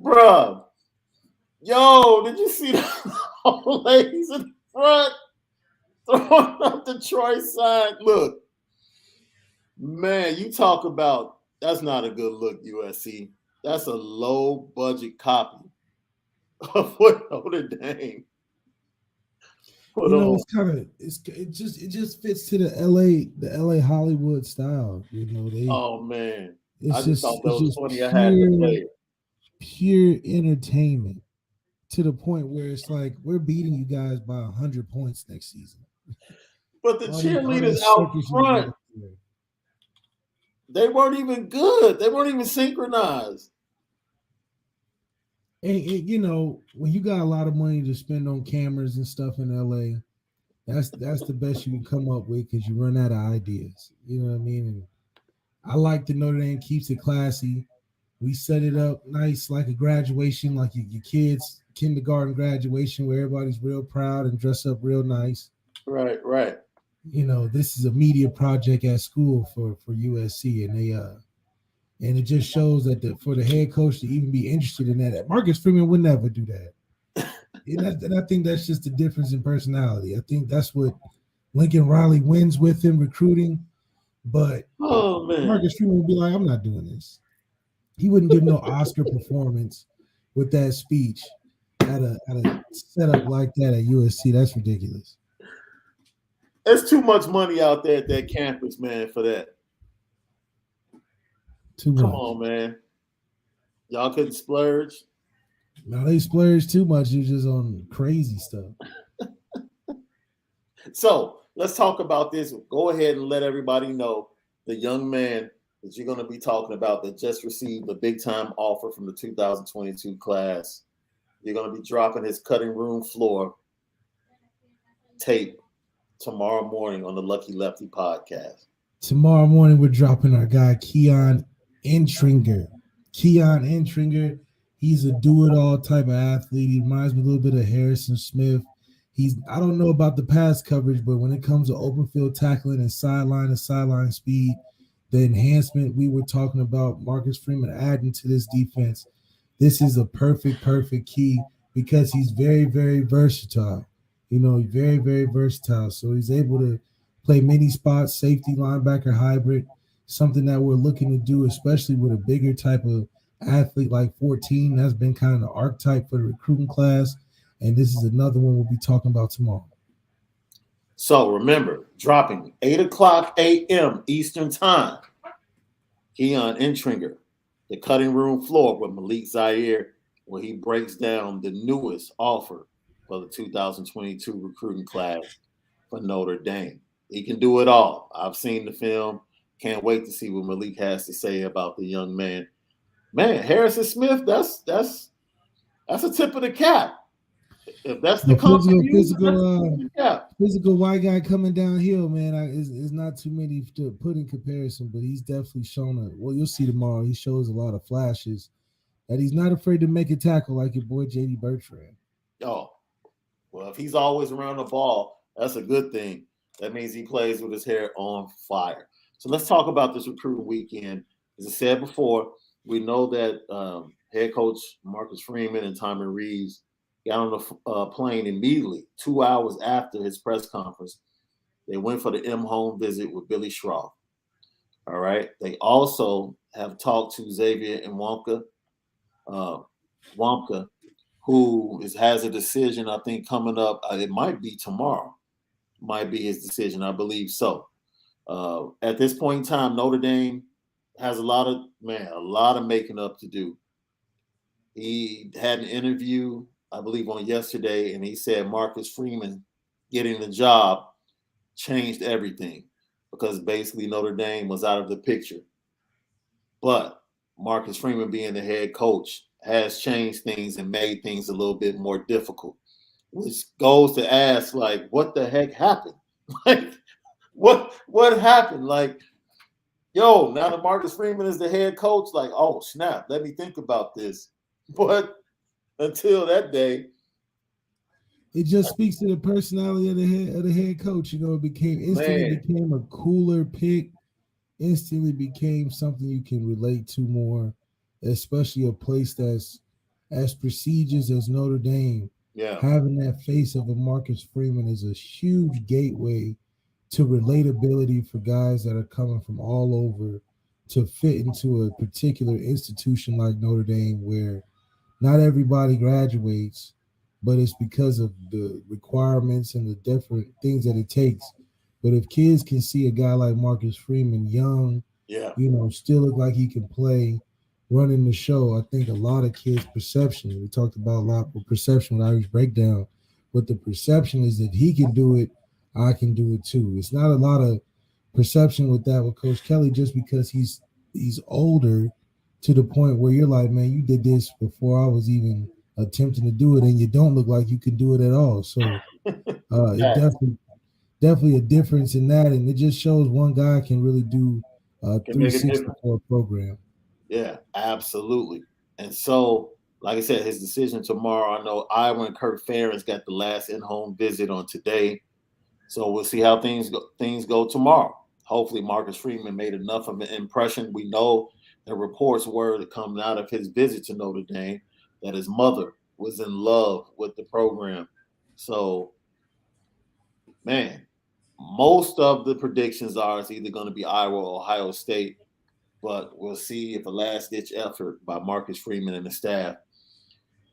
Speaker 1: Bruh. Yo, did you see the old ladies in the front throwing up the Troy sign? Look, man, you talk about that's not a good look, USC. That's a low budget copy of what Notre Dame put on.
Speaker 2: It's kind of it just fits to the LA Hollywood style.
Speaker 1: Oh man,
Speaker 2: It's
Speaker 1: I just thought that was
Speaker 2: just
Speaker 1: funny. I had to play it.
Speaker 2: pure entertainment to the point where it's like we're beating you guys by 100 points next season.
Speaker 1: But the
Speaker 2: All
Speaker 1: cheerleaders
Speaker 2: these
Speaker 1: out
Speaker 2: circuses
Speaker 1: front,
Speaker 2: there.
Speaker 1: they weren't even good. They weren't even synchronized.
Speaker 2: And when you got a lot of money to spend on cameras and stuff in LA, that's the best you can come up with because you run out of ideas. You know what I mean? And I like that Notre Dame keeps it classy. We set it up nice like a graduation, like your kids' kindergarten graduation where everybody's real proud and dress up real nice.
Speaker 1: Right.
Speaker 2: This is a media project at school for USC, and it just shows that for the head coach to even be interested in that, Marcus Freeman would never do that. And I think that's just the difference in personality. I think that's what Lincoln Riley wins with him recruiting. But Marcus Freeman would be like, I'm not doing this. He wouldn't give no Oscar performance with that speech at a setup like that at USC. That's ridiculous.
Speaker 1: There's too much money out there at that campus, man, for that.
Speaker 2: Too much.
Speaker 1: Come on, man. Y'all couldn't splurge.
Speaker 2: Now they splurge too much. You're just on crazy stuff.
Speaker 1: So let's talk about this. Go ahead and let everybody know the young man that you're going to be talking about that just received a big-time offer from the 2022 class. You're going to be dropping his cutting room floor tape tomorrow morning on the Lucky Lefty podcast.
Speaker 2: Tomorrow morning, we're dropping our guy, Keon Entringer. Keon Entringer, he's a do-it-all type of athlete. He reminds me a little bit of Harrison Smith. I don't know about the pass coverage, but when it comes to open field tackling and sideline speed, the enhancement we were talking about, Marcus Freeman adding to this defense, this is a perfect key because he's very, very versatile. Very, very versatile. So he's able to play many spots, safety, linebacker, hybrid, something that we're looking to do, especially with a bigger type of athlete like 14. That's been kind of the archetype for the recruiting class. And this is another one we'll be talking about tomorrow.
Speaker 1: So remember, dropping 8 o'clock a.m. Eastern Time, Keon Entringer, the cutting room floor with Malik Zaire, where he breaks down the newest offer for the 2022 recruiting class for Notre Dame. He can do it all. I've seen the film. Can't wait to see what Malik has to say about the young man. Man, Harrison Smith, that's a tip of the cap. If that's the
Speaker 2: physical white guy coming downhill, man, it's not too many to put in comparison, but he's definitely shown well, you'll see tomorrow. He shows a lot of flashes that he's not afraid to make a tackle like your boy JD Bertrand.
Speaker 1: Oh, well, if he's always around the ball, that's a good thing. That means he plays with his hair on fire. So let's talk about this recruiting weekend. As I said before, we know that head coach Marcus Freeman and Tommy Reeves got on the plane immediately, 2 hours after his press conference. They went for the home visit with Billy Schroff. All right. They also have talked to Zaire and Wamka, who has a decision, I think, coming up. It might be tomorrow. Might be his decision. I believe so. At this point in time, Notre Dame has a lot of making up to do. He had an interview, I believe, on yesterday, and he said Marcus Freeman getting the job changed everything because basically Notre Dame was out of the picture. But Marcus Freeman being the head coach has changed things and made things a little bit more difficult, which goes to ask, like, what the heck happened? Like, what happened? Like, yo, now that Marcus Freeman is the head coach, like, oh, snap, let me think about this. But until that day,
Speaker 2: it just speaks to the personality of the head coach. You know, it instantly became a cooler pick. Instantly became something you can relate to more, especially a place that's as prestigious as Notre Dame.
Speaker 1: Yeah,
Speaker 2: having that face of a Marcus Freeman is a huge gateway to relatability for guys that are coming from all over to fit into a particular institution like Notre Dame, where not everybody graduates, but it's because of the requirements and the different things that it takes. But if kids can see a guy like Marcus Freeman, young, still look like he can play, running the show, I think a lot of kids' perception, we talked about a lot of perception with Irish Breakdown, but the perception is that he can do it, I can do it too. It's not a lot of perception with that with Coach Kelly just because he's older to the point where you're like, man, you did this before I was even attempting to do it, and you don't look like you can do it at all. So it definitely a difference in that, and it just shows one guy can really do 360 for a program.
Speaker 1: Yeah, absolutely. And so, like I said, his decision tomorrow. I know Iowa and Kirk Ferentz got the last in-home visit on today, so we'll see how things go tomorrow. Hopefully, Marcus Freeman made enough of an impression. We know the reports were that coming out of his visit to Notre Dame that his mother was in love with the program. So, man, most of the predictions are it's either going to be Iowa or Ohio State, but we'll see if a last-ditch effort by Marcus Freeman and the staff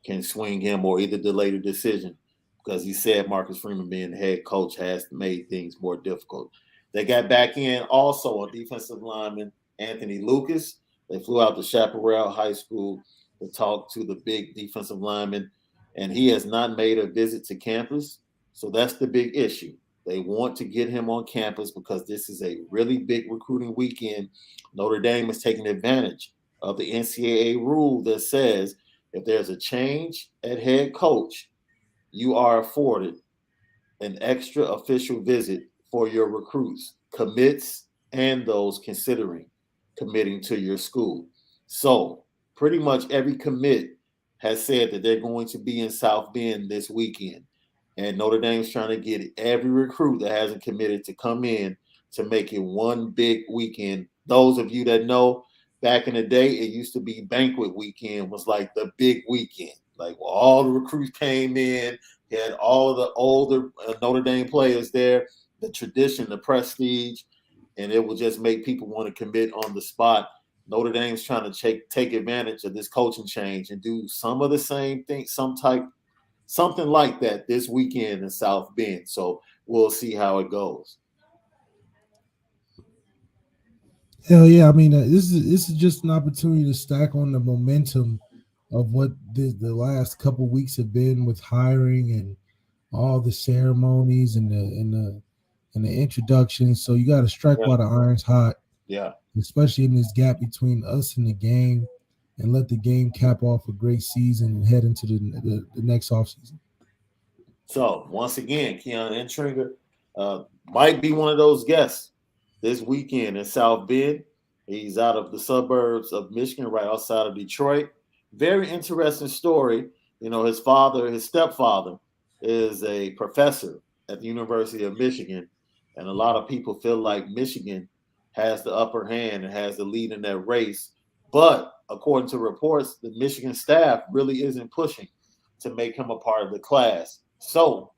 Speaker 1: can swing him or either delay the decision, because he said Marcus Freeman being the head coach has made things more difficult. They got back in also on defensive lineman Anthony Lucas. They flew out to Chaparral High School to talk to the big defensive lineman, and he has not made a visit to campus. So that's the big issue. They want to get him on campus because this is a really big recruiting weekend. Notre Dame is taking advantage of the NCAA rule that says if there's a change at head coach, you are afforded an extra official visit for your recruits, commits, and those considering committing to your school. So pretty much every commit has said that they're going to be in South Bend this weekend. And Notre Dame's trying to get every recruit that hasn't committed to come in to make it one big weekend. Those of you that know, back in the day, it used to be banquet weekend was like the big weekend. Like all the recruits came in, you had all the older Notre Dame players there, the tradition, the prestige, and it will just make people want to commit on the spot. Notre Dame's trying to take advantage of this coaching change and do some of the same thing, something like that this weekend in South Bend. So we'll see how it goes.
Speaker 2: Hell yeah. I mean, this is just an opportunity to stack on the momentum of what the last couple of weeks have been with hiring and all the ceremonies and and the introduction. So you got to strike while the iron's hot,
Speaker 1: Yeah.
Speaker 2: especially in this gap between us and the game, and let the game cap off a great season and head into the next offseason.
Speaker 1: So once again, Keon Entringer might be one of those guests this weekend in South Bend. He's out of the suburbs of Michigan, right outside of Detroit. Very interesting story. You know, his stepfather, is a professor at the University of Michigan, and a lot of people feel like Michigan has the upper hand and has the lead in that race. But according to reports, the Michigan staff really isn't pushing to make him a part of the class. So,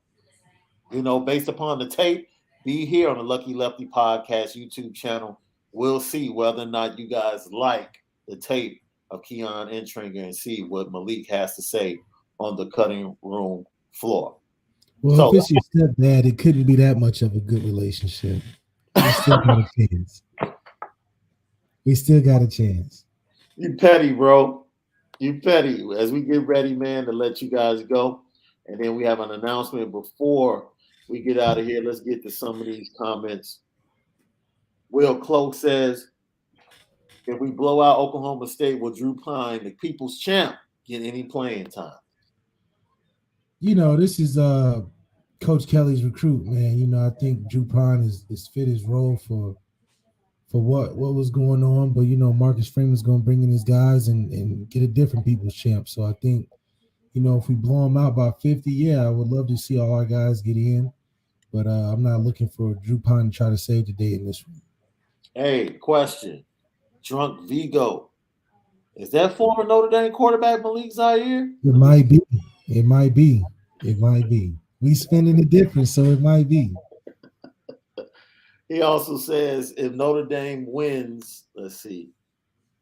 Speaker 1: you know, based upon the tape, be here on the Lucky Lefty Podcast YouTube channel. We'll see whether or not you guys like the tape of Keon Entringer and see what Malik has to say on the cutting room floor.
Speaker 2: Well,
Speaker 1: So,
Speaker 2: if it's your stepdad, it couldn't be that much of a good relationship. We still got a chance. We still got a chance.
Speaker 1: You petty, bro. You petty. As we get ready, man, to let you guys go. And then we have an announcement before we get out of here. Let's get to some of these comments. Will Cloak says, if we blow out Oklahoma State, will Drew Pine, the people's champ, get any playing time?
Speaker 2: You know, this is Coach Kelly's recruit, man. You know, I think Drew Pine is fit his role for what was going on. But, you know, Marcus Freeman's going to bring in his guys and get a different people's champ. So I think, you know, if we blow them out by 50, yeah, I would love to see all our guys get in. But I'm not looking for Drew Pine to try to save the day in this one.
Speaker 1: Hey, question. Drunk Vigo. Is that former Notre Dame quarterback Malik Zaire?
Speaker 2: It might be. It might be. It might be. We spending the difference, so it might be.
Speaker 1: He also says if Notre Dame wins, let's see,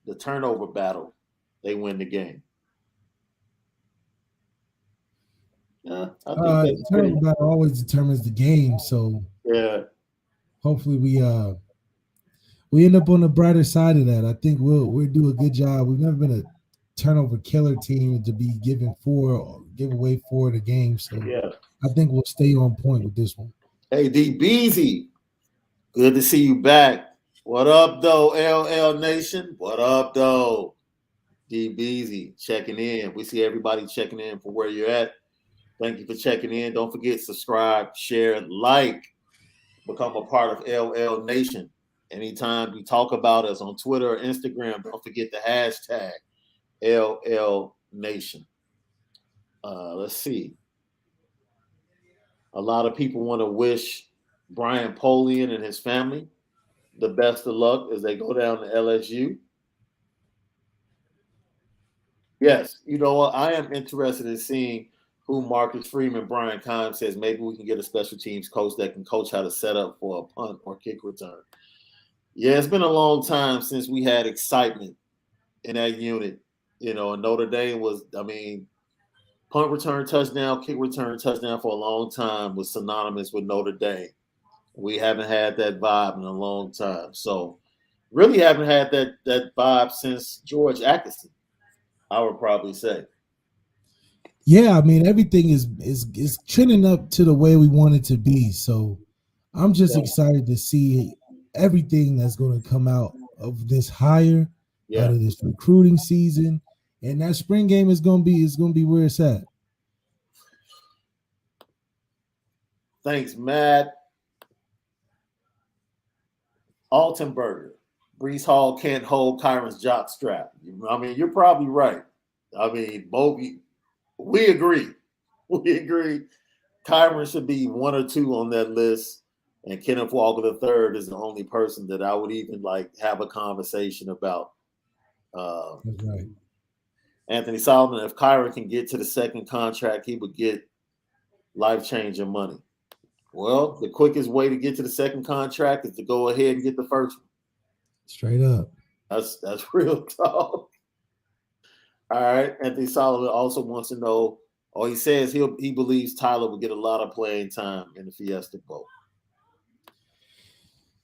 Speaker 1: the turnover battle, they win the game. Yeah, I think
Speaker 2: the turnover battle always determines the game. So
Speaker 1: yeah,
Speaker 2: hopefully we end up on the brighter side of that. I think we'll do a good job. We've never been a turnover killer team to be give away 4 of the game. So
Speaker 1: yeah,
Speaker 2: I think we'll stay on point with this one.
Speaker 1: Hey, D Beezy, good to see you back. What up, though, LL Nation? What up, though? D Beezy checking in. We see everybody checking in for where you're at. Thank you for checking in. Don't forget, subscribe, share, like, become a part of LL Nation. Anytime you talk about us on Twitter or Instagram, don't forget the hashtag LL Nation. Let's see. A lot of people want to wish Brian Polian and his family the best of luck as they go down to LSU. Yes, you know what? I am interested in seeing who Marcus Freeman, Brian Kime says maybe we can get a special teams coach that can coach how to set up for a punt or kick return. Yeah, it's been a long time since we had excitement in that unit. You know, Notre Dame was, punt return touchdown, kick return touchdown for a long time was synonymous with Notre Dame. We haven't had that vibe in a long time. So really haven't had that vibe since George Atkinson, I would probably say.
Speaker 2: Yeah, I mean, everything is trending up to the way we want it to be. So I'm just excited to see everything that's going to come out of this hire, out of this recruiting season. And that spring game is going to be where it's at.
Speaker 1: Thanks, Matt. Altenberger. Brees Hall can't hold Kyron's jock strap. I mean, you're probably right. I mean, we agree. We agree. Kyron should be 1 or 2 on that list. And Kenneth Walker III is the only person that I would even have a conversation about.
Speaker 2: That's right.
Speaker 1: Anthony Solomon, if Kyron can get to the second contract, he would get life-changing money. Well, the quickest way to get to the second contract is to go ahead and get the first one.
Speaker 2: Straight up.
Speaker 1: That's real talk. All right. Anthony Solomon also wants to know, he says he believes Tyler will get a lot of playing time in the Fiesta Bowl.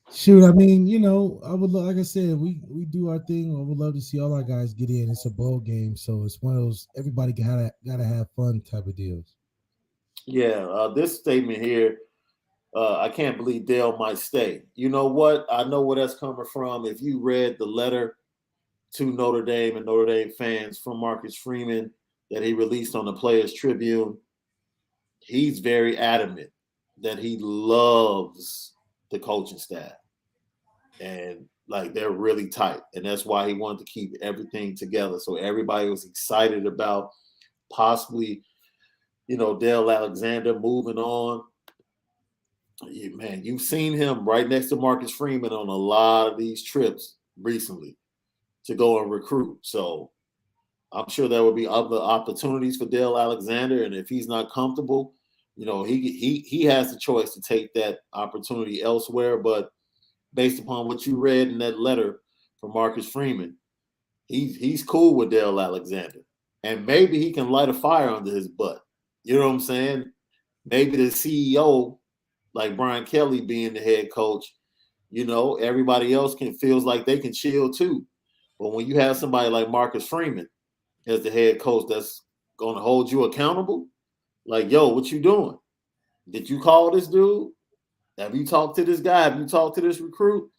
Speaker 2: Shoot, I mean, you know, I would, like I said, we do our thing. I would love to see all our guys get in. It's a bowl game, so it's one of those everybody gotta have fun type of deals.
Speaker 1: Yeah, this statement here I can't believe Dale might stay. You know what? I know where that's coming from. If you read the letter to Notre Dame and Notre Dame fans from Marcus Freeman that he released on the Players Tribune, he's very adamant that he loves the coaching staff. And like they're really tight. And that's why he wanted to keep everything together. So everybody was excited about possibly, Dale Alexander moving on. Man, you've seen him right next to Marcus Freeman on a lot of these trips recently to go and recruit. So I'm sure there will be other opportunities for Dale Alexander. And if he's not comfortable, he has the choice to take that opportunity elsewhere. But based upon what you read in that letter from Marcus Freeman, he's cool with Dale Alexander. And maybe he can light a fire under his butt. You know what I'm saying? Maybe the CEO, like Brian Kelly being the head coach, everybody else feels like they can chill too. But when you have somebody like Marcus Freeman as the head coach that's going to hold you accountable, like, yo, what you doing? Did you call this dude? Have you talked to this guy? Have you talked to this recruit?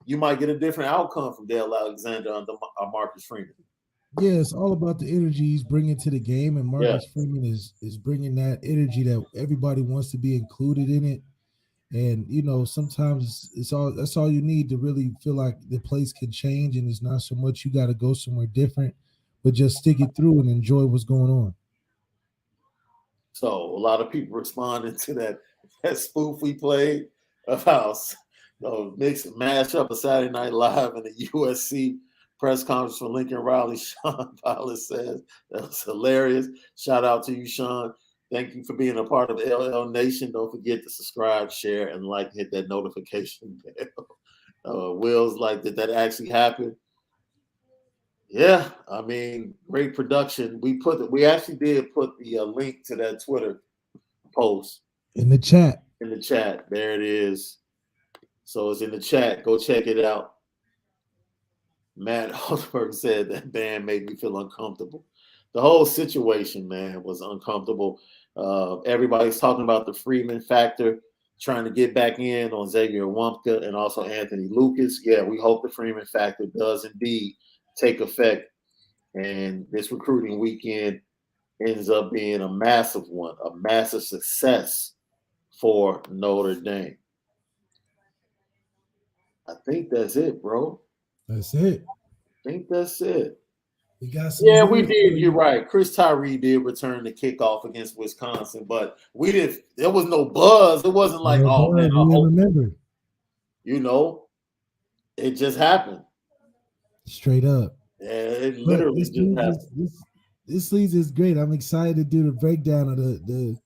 Speaker 1: You might get a different outcome from Dale Alexander under Marcus Freeman.
Speaker 2: Yeah, it's all about the energy he's bringing to the game, and Marcus Freeman is bringing that energy that everybody wants to be included in it. And sometimes that's all you need to really feel like the place can change, and it's not so much you got to go somewhere different, but just stick it through and enjoy what's going on.
Speaker 1: So a lot of people responding to that spoof we played about mix and mash up a Saturday Night Live in the USC press conference for Lincoln Riley. Shaun Pilot says that was hilarious. Shout out to you, Shaun. Thank you for being a part of LL Nation. Don't forget to subscribe, share, and hit that notification bell. Will's like, did that actually happen? Yeah, I mean, great production. We actually did put the link to that Twitter post
Speaker 2: in the chat.
Speaker 1: There it is. So it's in the chat. Go check it out. Matt Holzberg said that band made me feel uncomfortable. The whole situation, man, was uncomfortable. Everybody's talking about the Freeman factor, trying to get back in on Zaire Wumpka and also Anthony Lucas. Yeah, we hope the Freeman factor does indeed take effect, and this recruiting weekend ends up being a massive one, a massive success for Notre Dame. I think that's it, bro.
Speaker 2: That's it.
Speaker 1: I think that's it.
Speaker 2: We got some.
Speaker 1: Yeah, we did. You're right. Chris Tyree did return the kickoff against Wisconsin, but we didn't. There was no buzz. It wasn't like, oh man, I hope.
Speaker 2: Remember.
Speaker 1: It just happened.
Speaker 2: Straight up.
Speaker 1: Yeah, it literally just happened.
Speaker 2: This season is great. I'm excited to do the breakdown of the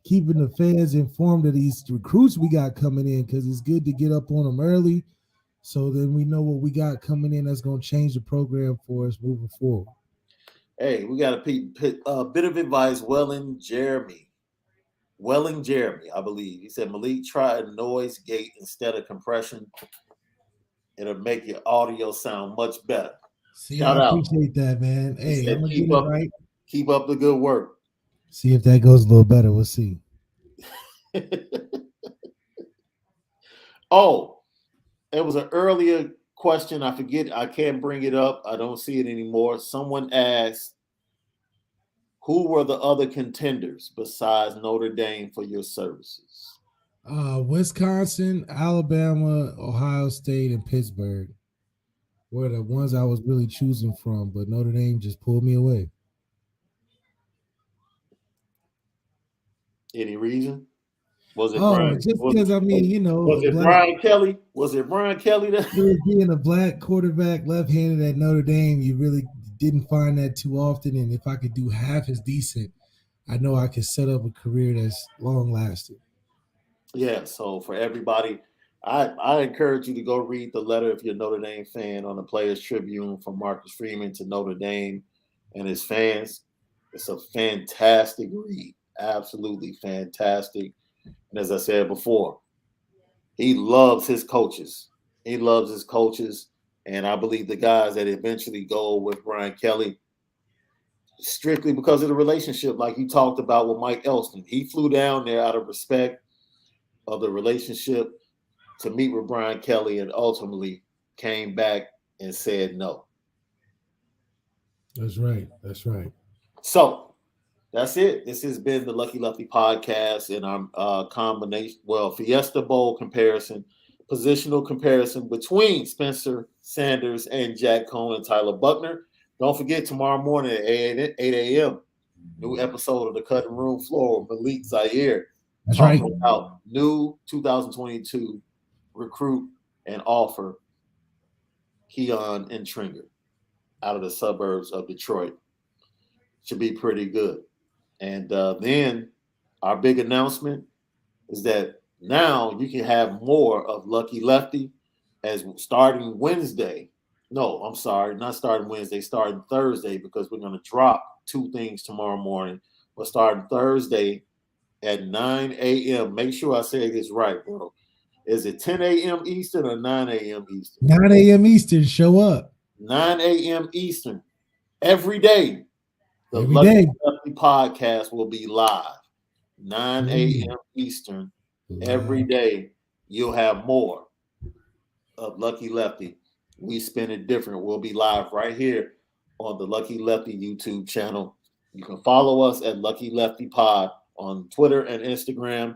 Speaker 2: keeping the fans informed of these recruits we got coming in, because it's good to get up on them early, so then we know what we got coming in that's going to change the program for us moving forward.
Speaker 1: Hey, we got a bit of advice. Welling Jeremy, I believe. He said, Malik, try a noise gate instead of compression. It'll make your audio sound much better.
Speaker 2: See, I appreciate that, man. Hey, I'm going to get it right.
Speaker 1: Keep up the good work.
Speaker 2: See if that goes a little better. We'll see.
Speaker 1: Oh, it was an earlier question. I forget. I can't bring it up. I don't see it anymore. Someone asked, who were the other contenders besides Notre Dame for your services?
Speaker 2: Wisconsin, Alabama, Ohio State, and Pittsburgh were the ones I was really choosing from, but Notre Dame just pulled me away.
Speaker 1: Any reason? Was it
Speaker 2: Brian? Just because
Speaker 1: was it Brian Kelly? Was it Brian Kelly that
Speaker 2: being a black quarterback, left-handed at Notre Dame, you really didn't find that too often. And if I could do half as decent, I know I could set up a career that's long-lasting.
Speaker 1: Yeah. So for everybody, I encourage you to go read the letter if you're a Notre Dame fan on the Players Tribune from Marcus Freeman to Notre Dame and his fans. It's a fantastic read. Absolutely fantastic. And as I said before, he loves his coaches. And I believe the guys that eventually go with Brian Kelly, strictly because of the relationship, like you talked about with Mike Elston. He flew down there out of respect. of the relationship to meet with Brian Kelly, and ultimately came back and said no.
Speaker 2: That's right. That's right.
Speaker 1: So that's it. This has been the Lucky Lefty podcast and our combination, Fiesta Bowl comparison, positional comparison between Spencer Sanders and Jack Cohn and Tyler Buckner. Don't forget, tomorrow morning at 8 a.m., new episode of the Cutting Room Floor with Malik Zaire.
Speaker 2: That's right.
Speaker 1: Talking about new 2022 recruit and offer Keon and Tringer out of the suburbs of Detroit. Should be pretty good. And then our big announcement is that now you can have more of Lucky Lefty as starting Wednesday. No, I'm sorry, not starting Wednesday, starting Thursday, because we're going to drop 2 things tomorrow morning. But starting Thursday at 9 a.m. Make sure I say this right, bro. Is it 10 a.m. Eastern or 9 a.m. Eastern?
Speaker 2: 9 a.m. Eastern, show up.
Speaker 1: 9 a.m. Eastern. Every day. The
Speaker 2: Every
Speaker 1: Lucky
Speaker 2: day.
Speaker 1: Lefty podcast will be live. 9 a.m. Eastern. Every day. You'll have more of Lucky Lefty. We spin it different. We'll be live right here on the Lucky Lefty YouTube channel. You can follow us at Lucky Lefty Pod on Twitter and Instagram.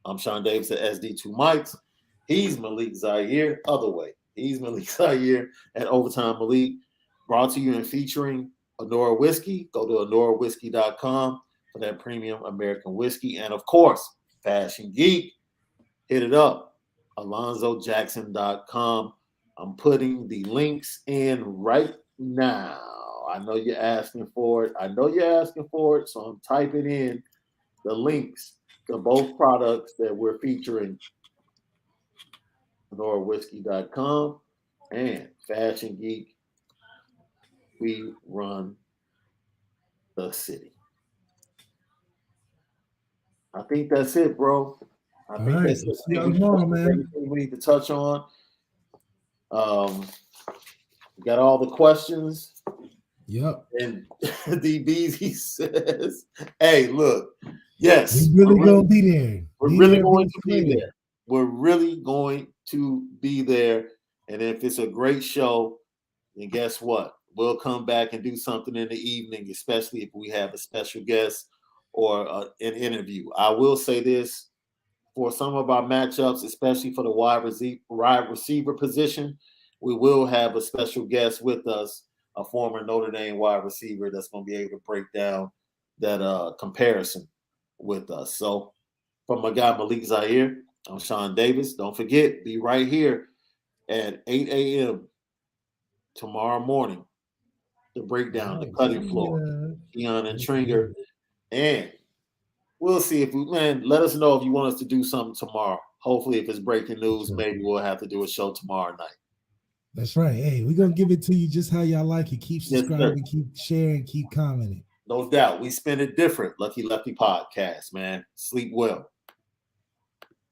Speaker 1: I'm Shaun Davis at SD2 Mics. He's Malik Zaire. Other way. He's Malik Zaire at Overtime Malik. Brought to you and featuring OnoraWhiskey. Go to OnoraWhiskey.com for that premium American whiskey. And of course, Fashion Geek. Hit it up. AlonzoJackson.com. I'm putting the links in right now. I know you're asking for it. So I'm typing in the links to both products that we're featuring. OnoraWhiskey.com and Fashion Geek. We run the city. I think that's it, bro. I think that's it.
Speaker 2: See you tomorrow, man.
Speaker 1: Everything we need to touch on. We got all the questions.
Speaker 2: Yep.
Speaker 1: And DBs, he says, hey, look, yes.
Speaker 2: We're really going to be there.
Speaker 1: We're really going to be there. We're really going to be there. And if it's a great show, then guess what? We'll come back and do something in the evening, especially if we have a special guest or an interview. I will say this, for some of our matchups, especially for the wide receiver position, we will have a special guest with us, a former Notre Dame wide receiver that's going to be able to break down that comparison with us. So from my guy Malik Zaire, I'm Shaun Davis. Don't forget, be right here at 8 a.m. tomorrow morning to break down the cutting floor, Keon and Tringer. And we'll see if let us know if you want us to do something tomorrow. Hopefully, if it's breaking news, maybe we'll have to do a show tomorrow night.
Speaker 2: That's right. Hey, we're going to give it to you just how y'all like it. Keep subscribing, keep sharing, keep commenting.
Speaker 1: No doubt. We spin it different. Lucky Lefty podcast, man. Sleep well.